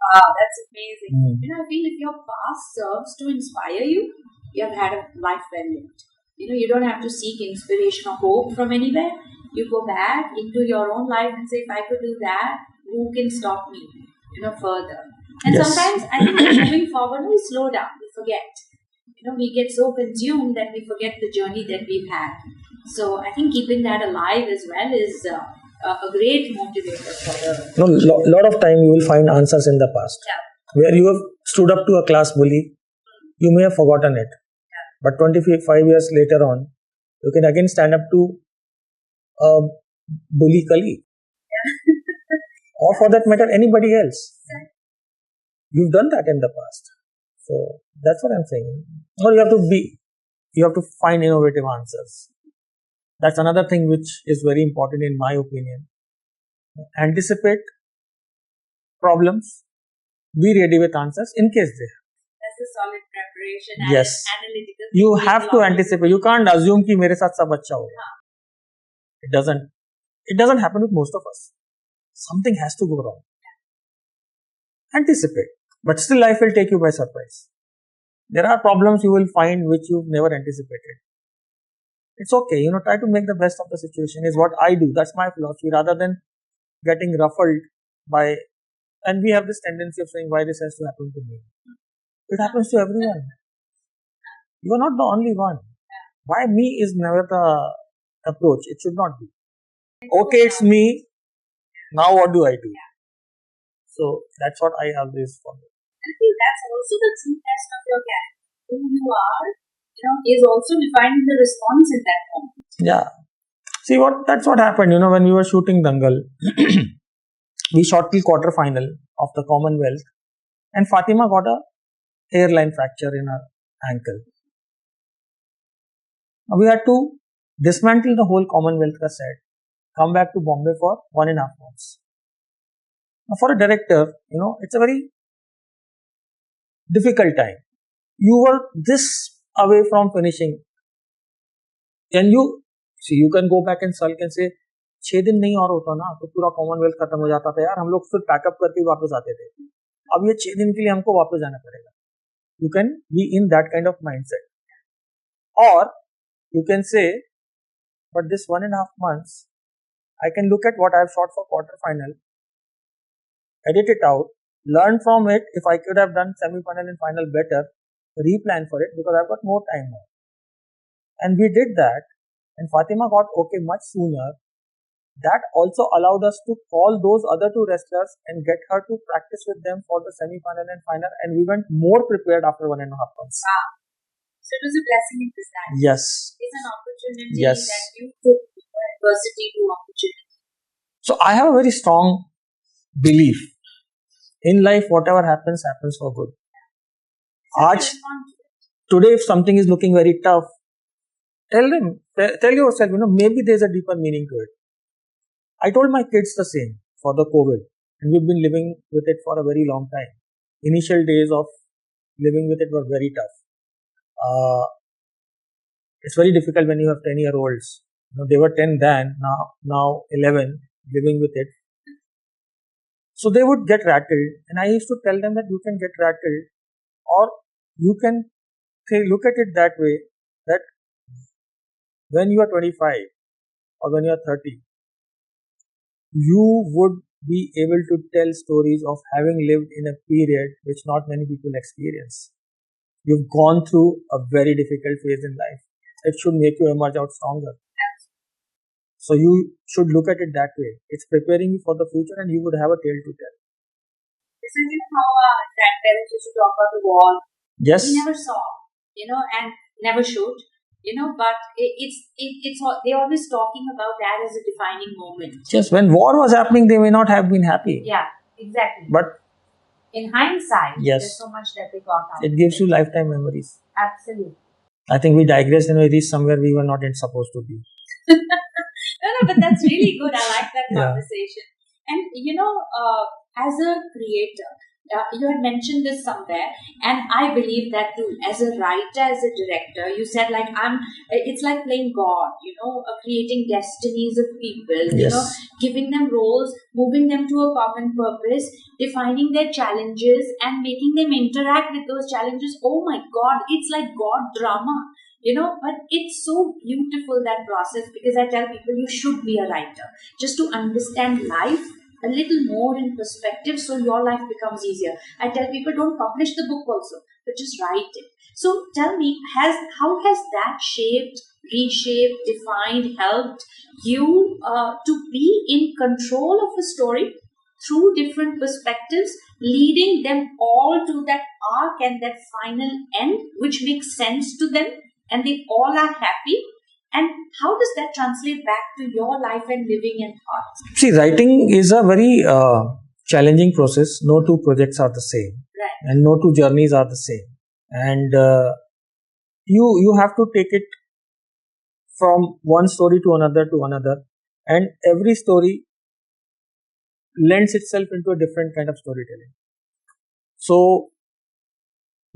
Wow, that's amazing. I feel if your past serves to inspire you, you have had a life well lived. You don't have to seek inspiration or hope from anywhere. You go back into your own life and say, if I could do that, who can stop me, further? And Yes. Sometimes I think moving forward, we slow down, we forget. We get so consumed that we forget the journey that we've had. So I think keeping that alive as well is a great motivator for a lot of time you will find answers in the past. Yeah. Where you have stood up to a class bully, you may have forgotten it. Yeah. But 25 years later on, you can again stand up to a bully colleague. Yeah. Or for that matter, anybody else. Yeah. You've done that in the past. So that's what I'm saying. Or you have to find innovative answers. That's another thing which is very important in my opinion. Anticipate problems. Be ready with answers in case they have. That's a solid preparation. Yes. Analytical. You have to anticipate. You can't assume कि मेरे साथ सब अच्छा होगा. It doesn't happen with most of us. Something has to go wrong. Anticipate. But still life will take you by surprise. There are problems you will find which you've never anticipated. It's okay, try to make the best of the situation is what I do. That's my philosophy rather than getting ruffled by, and we have this tendency of saying why this has to happen to me. It happens to everyone. You are not the only one. Why me is never the approach. It should not be. Okay, it's me. Now what do I do? So that's what I always follow. I think that's also the true test of your character. Who you are, is also defined in the response in that moment. Yeah. See that's what happened, when we were shooting Dangal. We shot till quarter final of the Commonwealth, and Fatima got a hairline fracture in her ankle. We had to dismantle the whole Commonwealth set, come back to Bombay for 1.5 months. Now for a director, it's a very difficult time. You were this away from finishing, and you can go back and sulk and say 6 दिन नहीं और होता ना तो पूरा Commonwealth खत्म हो जाता था यार, हम लोग फिर पैकअप करके वापस आते थे. अब ये 6 दिन के लिए हमको वापस जाना पड़ेगा. You can be in that kind of mindset, or you can say, but this 1.5 months I can look at what I've shot for quarterfinal, edit it out, learn from it. If I could have done semi-final and final better, replan for it because I've got more time now. And we did that, and Fatima got okay much sooner. That also allowed us to call those other two wrestlers and get her to practice with them for the semi-final and final, and we went more prepared after 1.5 months. Wow. So it was a blessing in disguise. Yes. It's an opportunity Yes. that you took adversity to opportunity. So I have a very strong belief in life. Whatever happens, happens for good. Today, if something is looking very tough, tell yourself, maybe there's a deeper meaning to it. I told my kids the same for the COVID, and we've been living with it for a very long time. Initial days of living with it were very tough. It's very difficult when you have 10-year-olds. They were 10 then, now 11, living with it. So they would get rattled, and I used to tell them that you can get rattled, or you can look at it that way, that when you are 25 or when you are 30, you would be able to tell stories of having lived in a period which not many people experience. You've gone through a very difficult phase in life. It should make you emerge out stronger. So you should look at it that way. It's preparing you for the future, and you would have a tale to tell. This is how our grandparents used to talk about the war. Yes. We never saw, and never showed, but they're always talking about that as a defining moment. Yes, when war was happening, they may not have been happy. Yeah, exactly. But in hindsight, yes, there's so much that they got out. It gives you lifetime memories. Absolutely. I think we digressed and we reached somewhere we were not supposed to be. No, but that's really good. I like that Yeah. conversation. And as a creator, you had mentioned this somewhere, and I believe that too. As a writer, as a director, you said it's like playing God, creating destinies of people, Yes. giving them roles, moving them to a common purpose, defining their challenges, and making them interact with those challenges. Oh my God, it's like God drama. But it's so beautiful, that process, because I tell people you should be a writer just to understand life a little more in perspective, so your life becomes easier. I tell people don't publish the book also, but just write it. So tell me, how has that shaped, reshaped, defined, helped you to be in control of a story through different perspectives, leading them all to that arc and that final end, which makes sense to them, and they all are happy? And how does that translate back to your life and living and thoughts? See, writing is a very challenging process. No two projects are the same. Right. And no two journeys are the same. And you have to take it from one story to another. And every story lends itself into a different kind of storytelling. So,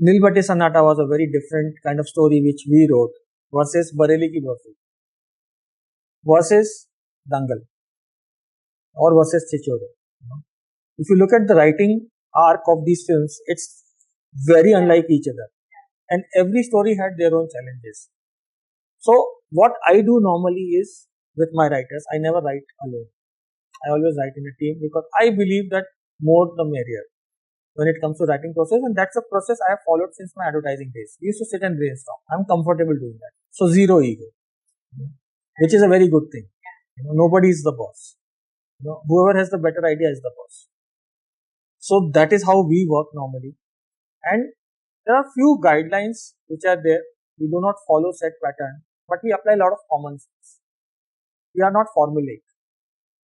Nil Bate Sannata was a very different kind of story which we wrote versus Bareli Ki Barfi versus Dangal or versus Chichore. If you look at the writing arc of these films, it's very unlike each other. And every story had their own challenges. So, what I do normally is, with my writers, I never write alone. I always write in a team because I believe that more the merrier when it comes to writing process, and that's a process I have followed since my advertising days. We used to sit and brainstorm. I'm comfortable doing that. So zero ego, which is a very good thing. Nobody is the boss. Whoever has the better idea is the boss. So that is how we work normally. And there are few guidelines which are there. We do not follow set pattern, but we apply a lot of common sense. We are not formulaic.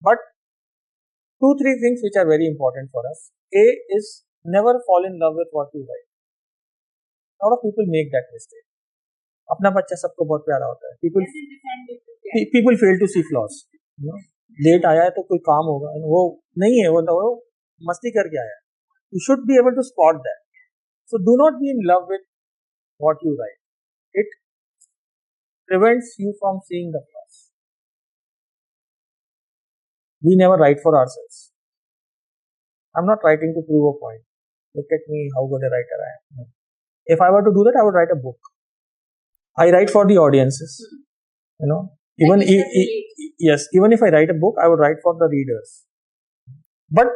But 2-3 things which are very important for us. A is never fall in love with what you write. A lot of people make that mistake. अपना बच्चा सबको बहुत प्यारा होता है. People fail to see flaws. Late आया है तो कोई काम होगा. वो नहीं है, वो मस्ती करके आया है. You should be able to spot that. So do not be in love with what you write. It prevents you from seeing the flaws. We never write for ourselves. I'm not writing to prove a point. Look at me, how good a writer I am. If I were to do that, I would write a book. I write for the audiences. Even Like you said, relate. yes, even if I write a book, I would write for the readers. But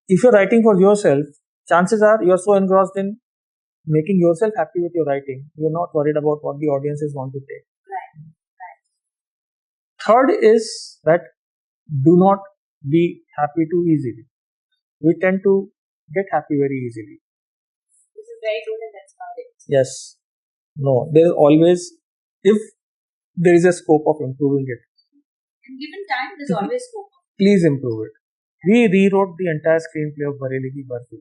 if you're writing for yourself, chances are you're so engrossed in making yourself happy with your writing, you're not worried about what the audiences want to take. Right. Third is that do not be happy too easily. We tend to get happy very easily. This is very good, and that's about it. Yes. No, there is always, if there is a scope of improving it, And given time, there's always scope. please improve it. We rewrote the entire screenplay of Bareli Ki Barfi.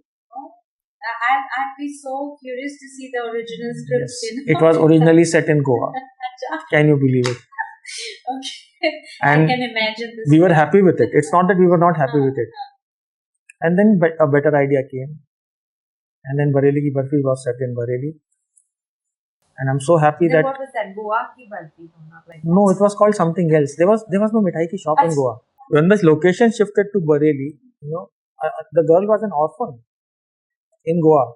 I'd be so curious to see the original script. Yes. It was originally set in Goa. Can you believe it? Okay. And I can imagine this. we were happy with it. It's not that we were not happy with it. And then a better idea came. And then Bareli Ki Barfi was set in Bareli. And I'm so happy Then that what was that? Goa ki barfi? Not like no, it was called something else. There was no mithai ki shop in Goa. When the location shifted to Bareli, the girl was an orphan in Goa.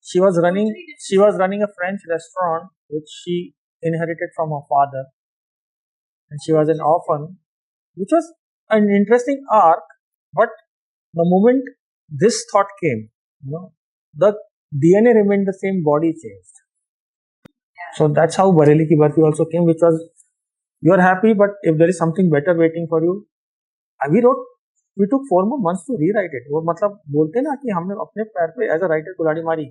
She was running a French restaurant which she inherited from her father, and she was an orphan, which was an interesting arc. But the moment this thought came, the DNA remained the same, body changed. So that's how Bareli Ki Barfi also came, which was you're happy, but if there is something better waiting for you. We took 4 more months to rewrite it. वो मतलब बोलते ना कि हमने अपने पैर पे as a writer कुल्हाड़ी मारी.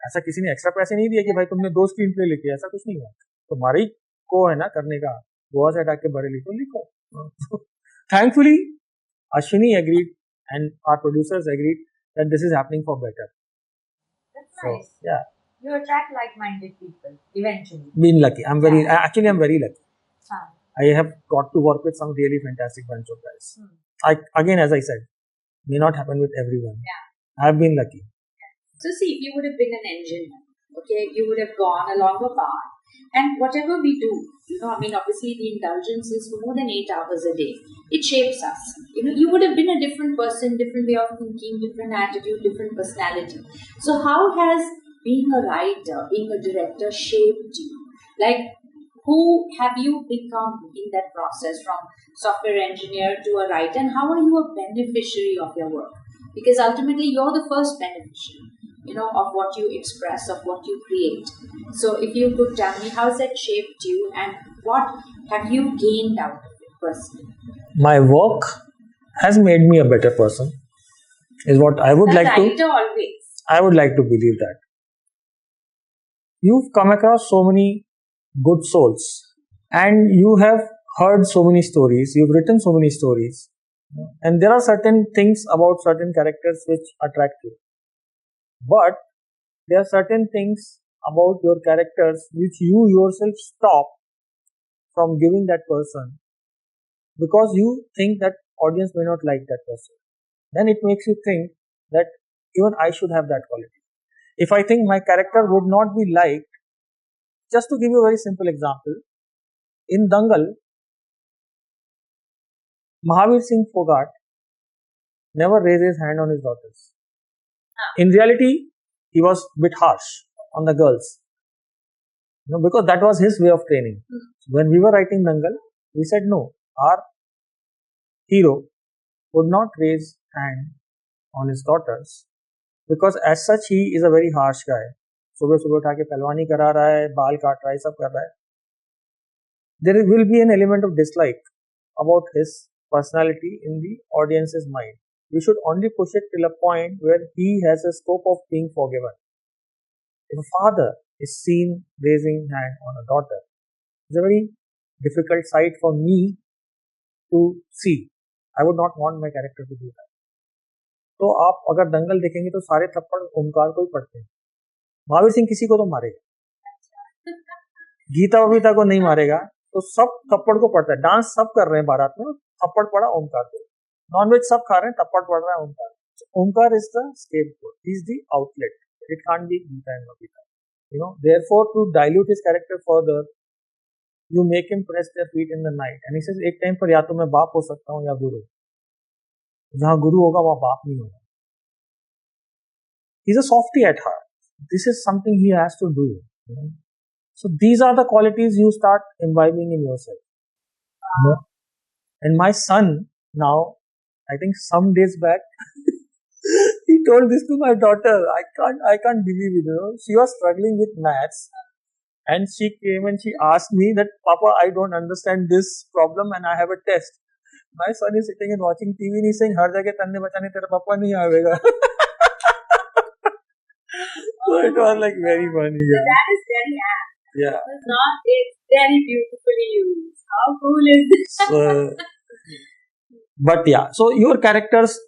ऐसा किसी ने एक्स्ट्रा पैसे नहीं दिए कि भाई तुमने 2 स्क्रीन प्ले लिखे, ऐसा कुछ नहीं हुआ. तुम्हारा ही को है ना करने का, गोवा से हटा के बरेली तो लिखो. Thankfully, Ashwini agreed and our producers agreed that this is happening for better. That's nice. So, yeah. You attract like-minded people eventually. Been lucky. I'm very lucky. Huh. I have got to work with some really fantastic bunch of guys. Again, as I said, may not happen with everyone. Yeah. I've been lucky. So see, if you would have been an engineer, okay, you would have gone along the path. And whatever we do, obviously the indulgence is for more than 8 hours a day. It shapes us. You would have been a different person, different way of thinking, different attitude, different personality. So how has being a writer, being a director shaped you? Like, who have you become in that process from software engineer to a writer, and how are you a beneficiary of your work? Because ultimately you're the first beneficiary, of what you express, of what you create. So if you could tell me, how has that shaped you and what have you gained out of it personally? My work has made me a better person, is what I would like to. Writer always. I would like to believe that. You've come across so many good souls and you have heard so many stories, you've written so many stories, and there are certain things about certain characters which attract you, but there are certain things about your characters which you yourself stop from giving that person because you think that audience may not like that person. Then it makes you think that even I should have that quality. If I think my character would not be liked, just to give you a very simple example, in Dangal, Mahavir Singh Fogart never raised his hand on his daughters. In reality, he was a bit harsh on the girls, because that was his way of training. When we were writing Dangal, we said no, our hero would not raise hand on his daughters because as such he is a very harsh guy. सुबह सुबह उठा के पहलवानी करा रहा है, बाल काट रहा है, सब कर रहा है. There will be an element of dislike about his personality in the audience's mind. We should only push it till a point where he has a scope of being forgiven. If a father is seen raising hand on a daughter, it's a very difficult sight for me to see. I would not want my character to do that. तो आप अगर दंगल देखेंगे तो सारे थप्पड़ ओमकार को ही पड़ते हैं. महावीर सिंह किसी को तो मारेगा, गीता बबीता को नहीं मारेगा, तो सब थप्पड़ को पड़ता है. डांस सब कर रहे हैं बारात में, थप्पड़ पड़ा ओमकार को. नॉनवेज सब खा रहे हैं, थप्पड़ पड़ रहा है Omkar. Omkar is the scapegoat. He is the outlet. It can't be Gita and Babita. Therefore, to dilute his character further, you make him press their feet in the night. And he says, एक time पर या तो मैं बाप हो सकता हूँ या गुरु. जहाँ गुरु होगा वहाँ बाप नहीं होगा. He's a softy at heart. This is something he has to do. So these are the qualities you start imbibing in yourself. You know? And my son now, I think some days back, he told this to my daughter. I can't believe it. She was struggling with maths, and she came and she asked me that, Papa, I don't understand this problem, and I have a test. My son is sitting and watching TV and he's saying, "Har jagah tanne bachane tera papa nahi aavega." So it was like very funny. So that is very apt. Yeah. It's not, it's very beautifully used. How cool is this? But yeah, so your characters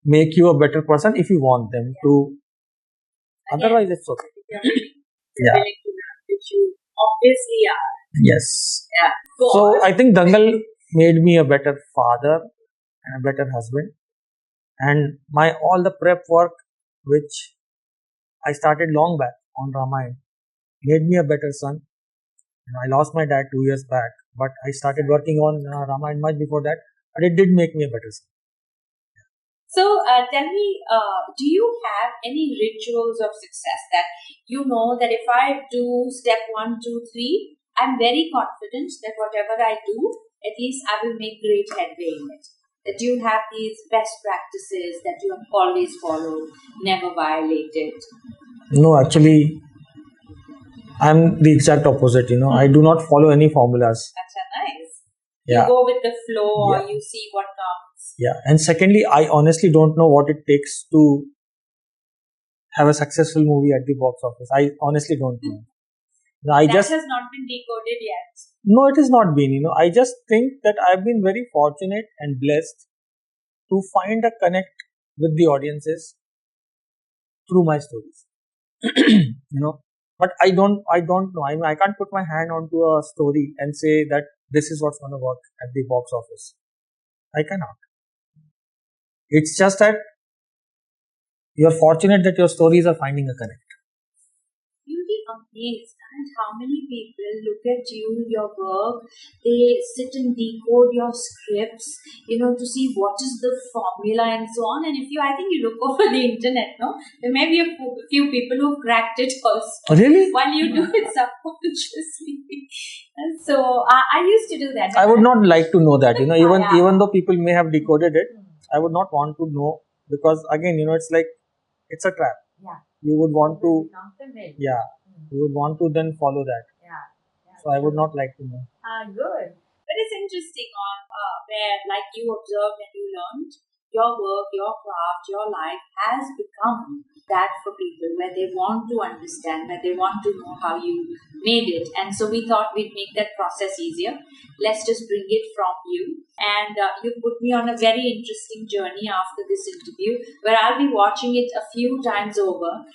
make you a better person if you want them to. Otherwise, it's okay. Yeah. Yeah. Willing to learn, which you obviously are. Yes. Yeah. Go So on. I think Dangal made me a better father and a better husband. And my all the prep work which I started long back on Ramayana made me a better son. I lost my dad 2 years back, but I started working on Ramayana much before that. But it did make me a better son. So tell me, do you have any rituals of success that you know that if I do step 1, 2, 3, I'm very confident that whatever I do, at least I will make great headway in it? That you have these best practices that you have always followed, never violated? No, actually, I'm the exact opposite. I do not follow any formulas. That's nice. Yeah. You go with the flow, Yeah. or you see what comes. Yeah. And secondly, I honestly don't know what it takes to have a successful movie at the box office. I honestly don't know. That has not been decoded yet. No, it has not been. I just think that I've been very fortunate and blessed to find a connect with the audiences through my stories. But I don't know. I can't put my hand onto a story and say that this is what's going to work at the box office. I cannot. It's just that you're fortunate that your stories are finding a connect. You'll be amazed at how many people look at you, your work, they sit and decode your scripts, to see what is the formula and so on. And I think you look over the internet, no? There may be a few people who've cracked it also. Really? While you do it subconsciously. And so I used to do that. I would not like to know that, Yeah. even though people may have decoded it, I would not want to know, because again, it's like, it's a trap. Yeah. You would want to, Comfortable. yeah, you would want to then follow that. Yeah. So I would not like to know. Good. But it's interesting on where, like you observed and you learned, your work, your craft, your life has become that for people where they want to understand, where they want to know how you made it. And so we thought we'd make that process easier. Let's just bring it from you. And you put me on a very interesting journey after this interview where I'll be watching it a few times over,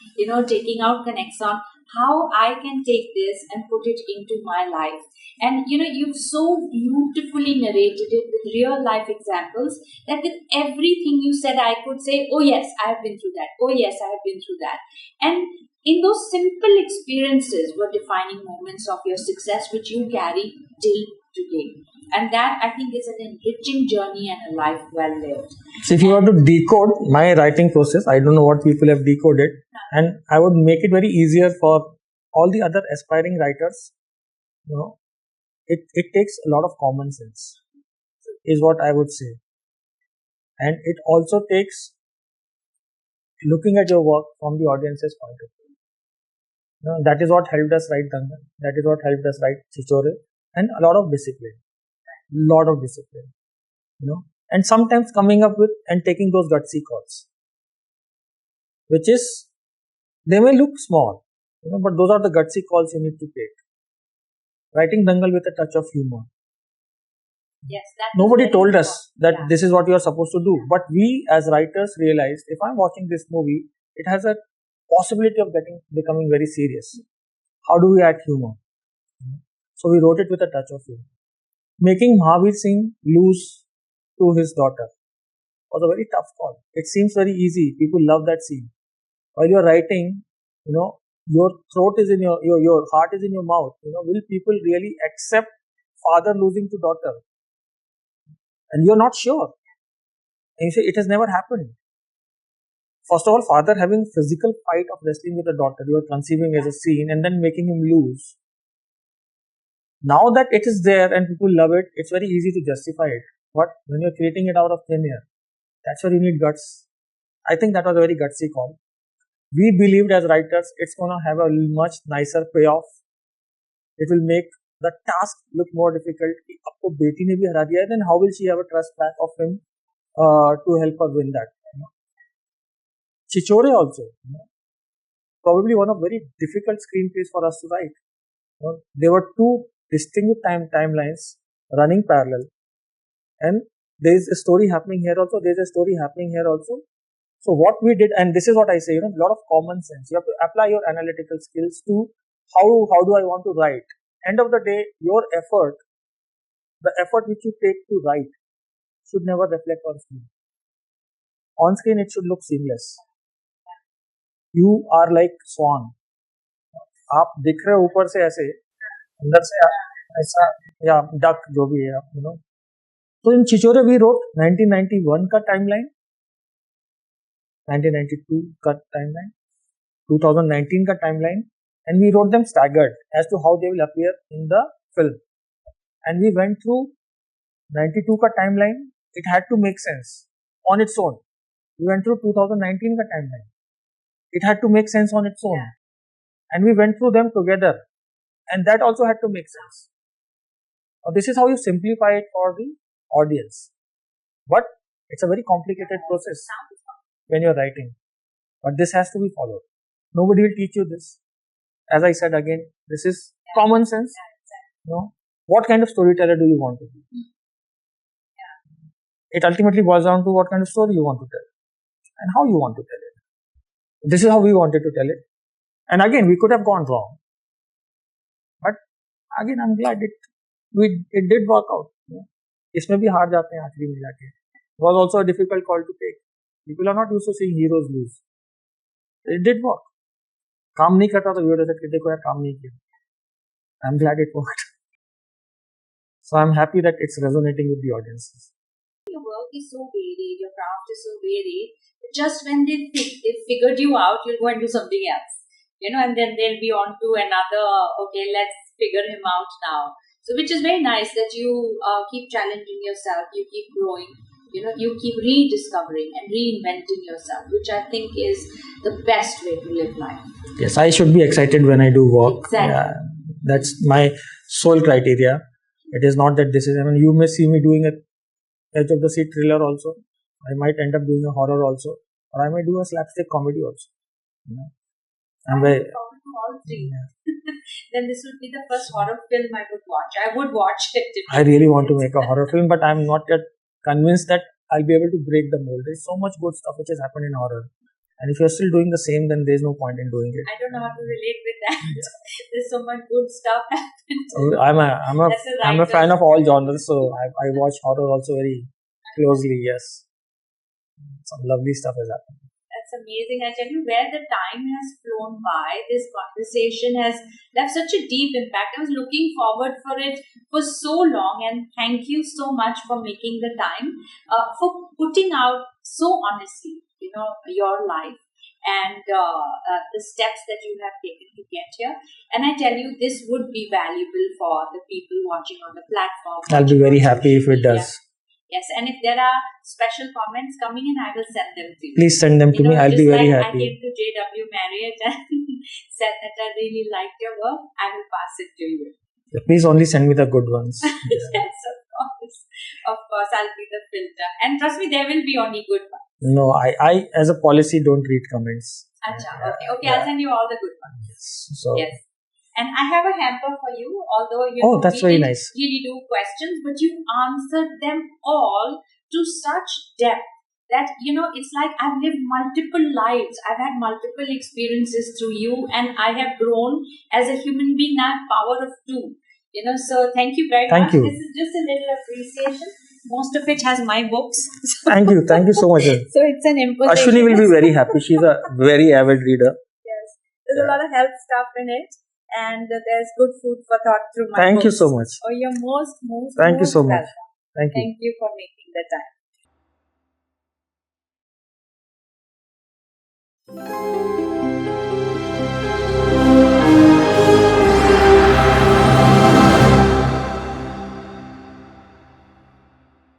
taking out connects on how I can take this and put it into my life. And you've so beautifully narrated it with real life examples that with everything you said, I could say, oh yes, I have been through that. Oh yes, I have been through that. And in those simple experiences were defining moments of your success, which you carry till today. And that, I think, is an enriching journey and a life well lived. So if you were to decode my writing process, I don't know what people have decoded, and I would make it very easier for all the other aspiring writers. It takes a lot of common sense, is what I would say. And it also takes looking at your work from the audience's point of view. That is what helped us write Dangal. That is what helped us write Chichore. And a lot of discipline. And sometimes coming up with and taking those gutsy calls. Which is, they may look small, but those are the gutsy calls you need to take. Writing Dangal with a touch of humor. Yes, nobody told us that this is what you are supposed to do. But we as writers realized, if I'm watching this movie, it has a possibility of becoming very serious. How do we add humor? So we wrote it with a touch of humor. Making Mahavir Singh lose to his daughter was a very tough call. It seems very easy. People love that scene. While you're writing, your throat is in your heart is in your mouth. Will people really accept father losing to daughter? And you're not sure. And you say, it has never happened. First of all, father having physical fight of wrestling with a daughter, you are conceiving as a scene and then making him lose. Now that it is there and people love it, it's very easy to justify it. But when you're creating it out of thin air, that's where you need guts. I think that was a very gutsy call. We believed as writers it's going to have a much nicer payoff. It will make the task look more difficult. आपको बेटी ने भी हरा दिया है, then how will she have a trust back of him to help her win that? Chichore also, probably one of very difficult screenplays for us to write. There were two distinct timelines running parallel, and there is a story happening here also. There is a story happening here also. So what we did, and this is what I say, a lot of common sense. You have to apply your analytical skills to how do I want to write. End of the day, your effort, the effort which you take to write, should never reflect on screen. On screen, it should look seamless. You are like swan. आप दिख रहे हो ऊपर से ऐसे, अंदर से ऐसा, या डक जो भी है, तो इन चिचोरे we wrote 1991 का timeline, 1992 का timeline, 2019 का timeline, and we wrote them staggered as to how they will appear in the film. And we went through 92 का timeline. It had to make sense on its own. We went through 2019 का timeline. It had to make sense on its own. And we went through them together. And that also had to make sense. Now, this is how you simplify it for the audience. But it's a very complicated process when you're writing. But this has to be followed. Nobody will teach you this. As I said again, this is common sense. What kind of storyteller do you want to be? It ultimately boils down to what kind of story you want to tell and how you want to tell it. This is how we wanted to tell it. And again, we could have gone wrong. But again, I'm glad it did work out. इसमें भी हार जाते हैं आखिरी में जाके. It was also a difficult call to take. People are not used to seeing heroes lose. It did work. काम नहीं करता तो व्यूअर ऐसा कहते देखो यार काम नहीं किया. I'm glad it worked. So I'm happy that it's resonating with the audiences. Your work is so varied, your craft is so varied. Just when they figured you out, you'll go and do something else. And then they'll be on to another, okay, let's figure him out now. So which is very nice that you keep challenging yourself, you keep growing, you keep rediscovering and reinventing yourself, which I think is the best way to live life. Yes, I should be excited when I do work. Exactly. Yeah, that's my sole criteria. It is not that this is, you may see me doing a edge of the seat thriller also. I might end up doing a horror also. Or I might do a slapstick comedy also. I'm very... all three. Then this would be the first horror film I would watch. I would watch it. I really want to make a horror film, but I'm not yet convinced that I'll be able to break the mold. There's so much good stuff which has happened in horror. And if you're still doing the same, then there's no point in doing it. I don't know how to relate with that. Yeah. There's so much good stuff happened. I'm a fan of all genres, so I watch horror also very closely, yes. Some lovely stuff has happened. That's amazing. I tell you, where the time has flown by, this conversation has left such a deep impact. I was looking forward for it for so long, and thank you so much for making the time, for putting out so honestly, your life and the steps that you have taken to get here. And I tell you, this would be valuable for the people watching on the platform. I'll be very happy if it does. Yeah. Yes, and if there are special comments coming in, I will send them to you. Please send them to me. I'll be very happy. I came to JW Marriott and said that I really liked your work. I will pass it to you. Yeah, please only send me the good ones. Yes, of course. Of course, I'll be the filter. And trust me, there will be only good ones. No, I as a policy don't read comments. Achha, okay, I'll send you all the good ones. Yes. And I have a hamper for you, although that's very nice. Really do questions, but you answered them all to such depth that, it's like I've lived multiple lives. I've had multiple experiences through you, and I have grown as a human being. I have power of two. So thank you very much. Thank you. This is just a little appreciation. Most of it has my books. Thank you so much. So it's an imposition. Ashwini will be very happy. She's a very avid reader. Yes, there's a lot of health stuff in it. And there's good food for thought through my Thank books. you so much. Oh, you're most Thank you so much. welcome. Thank you. Thank you for making the time.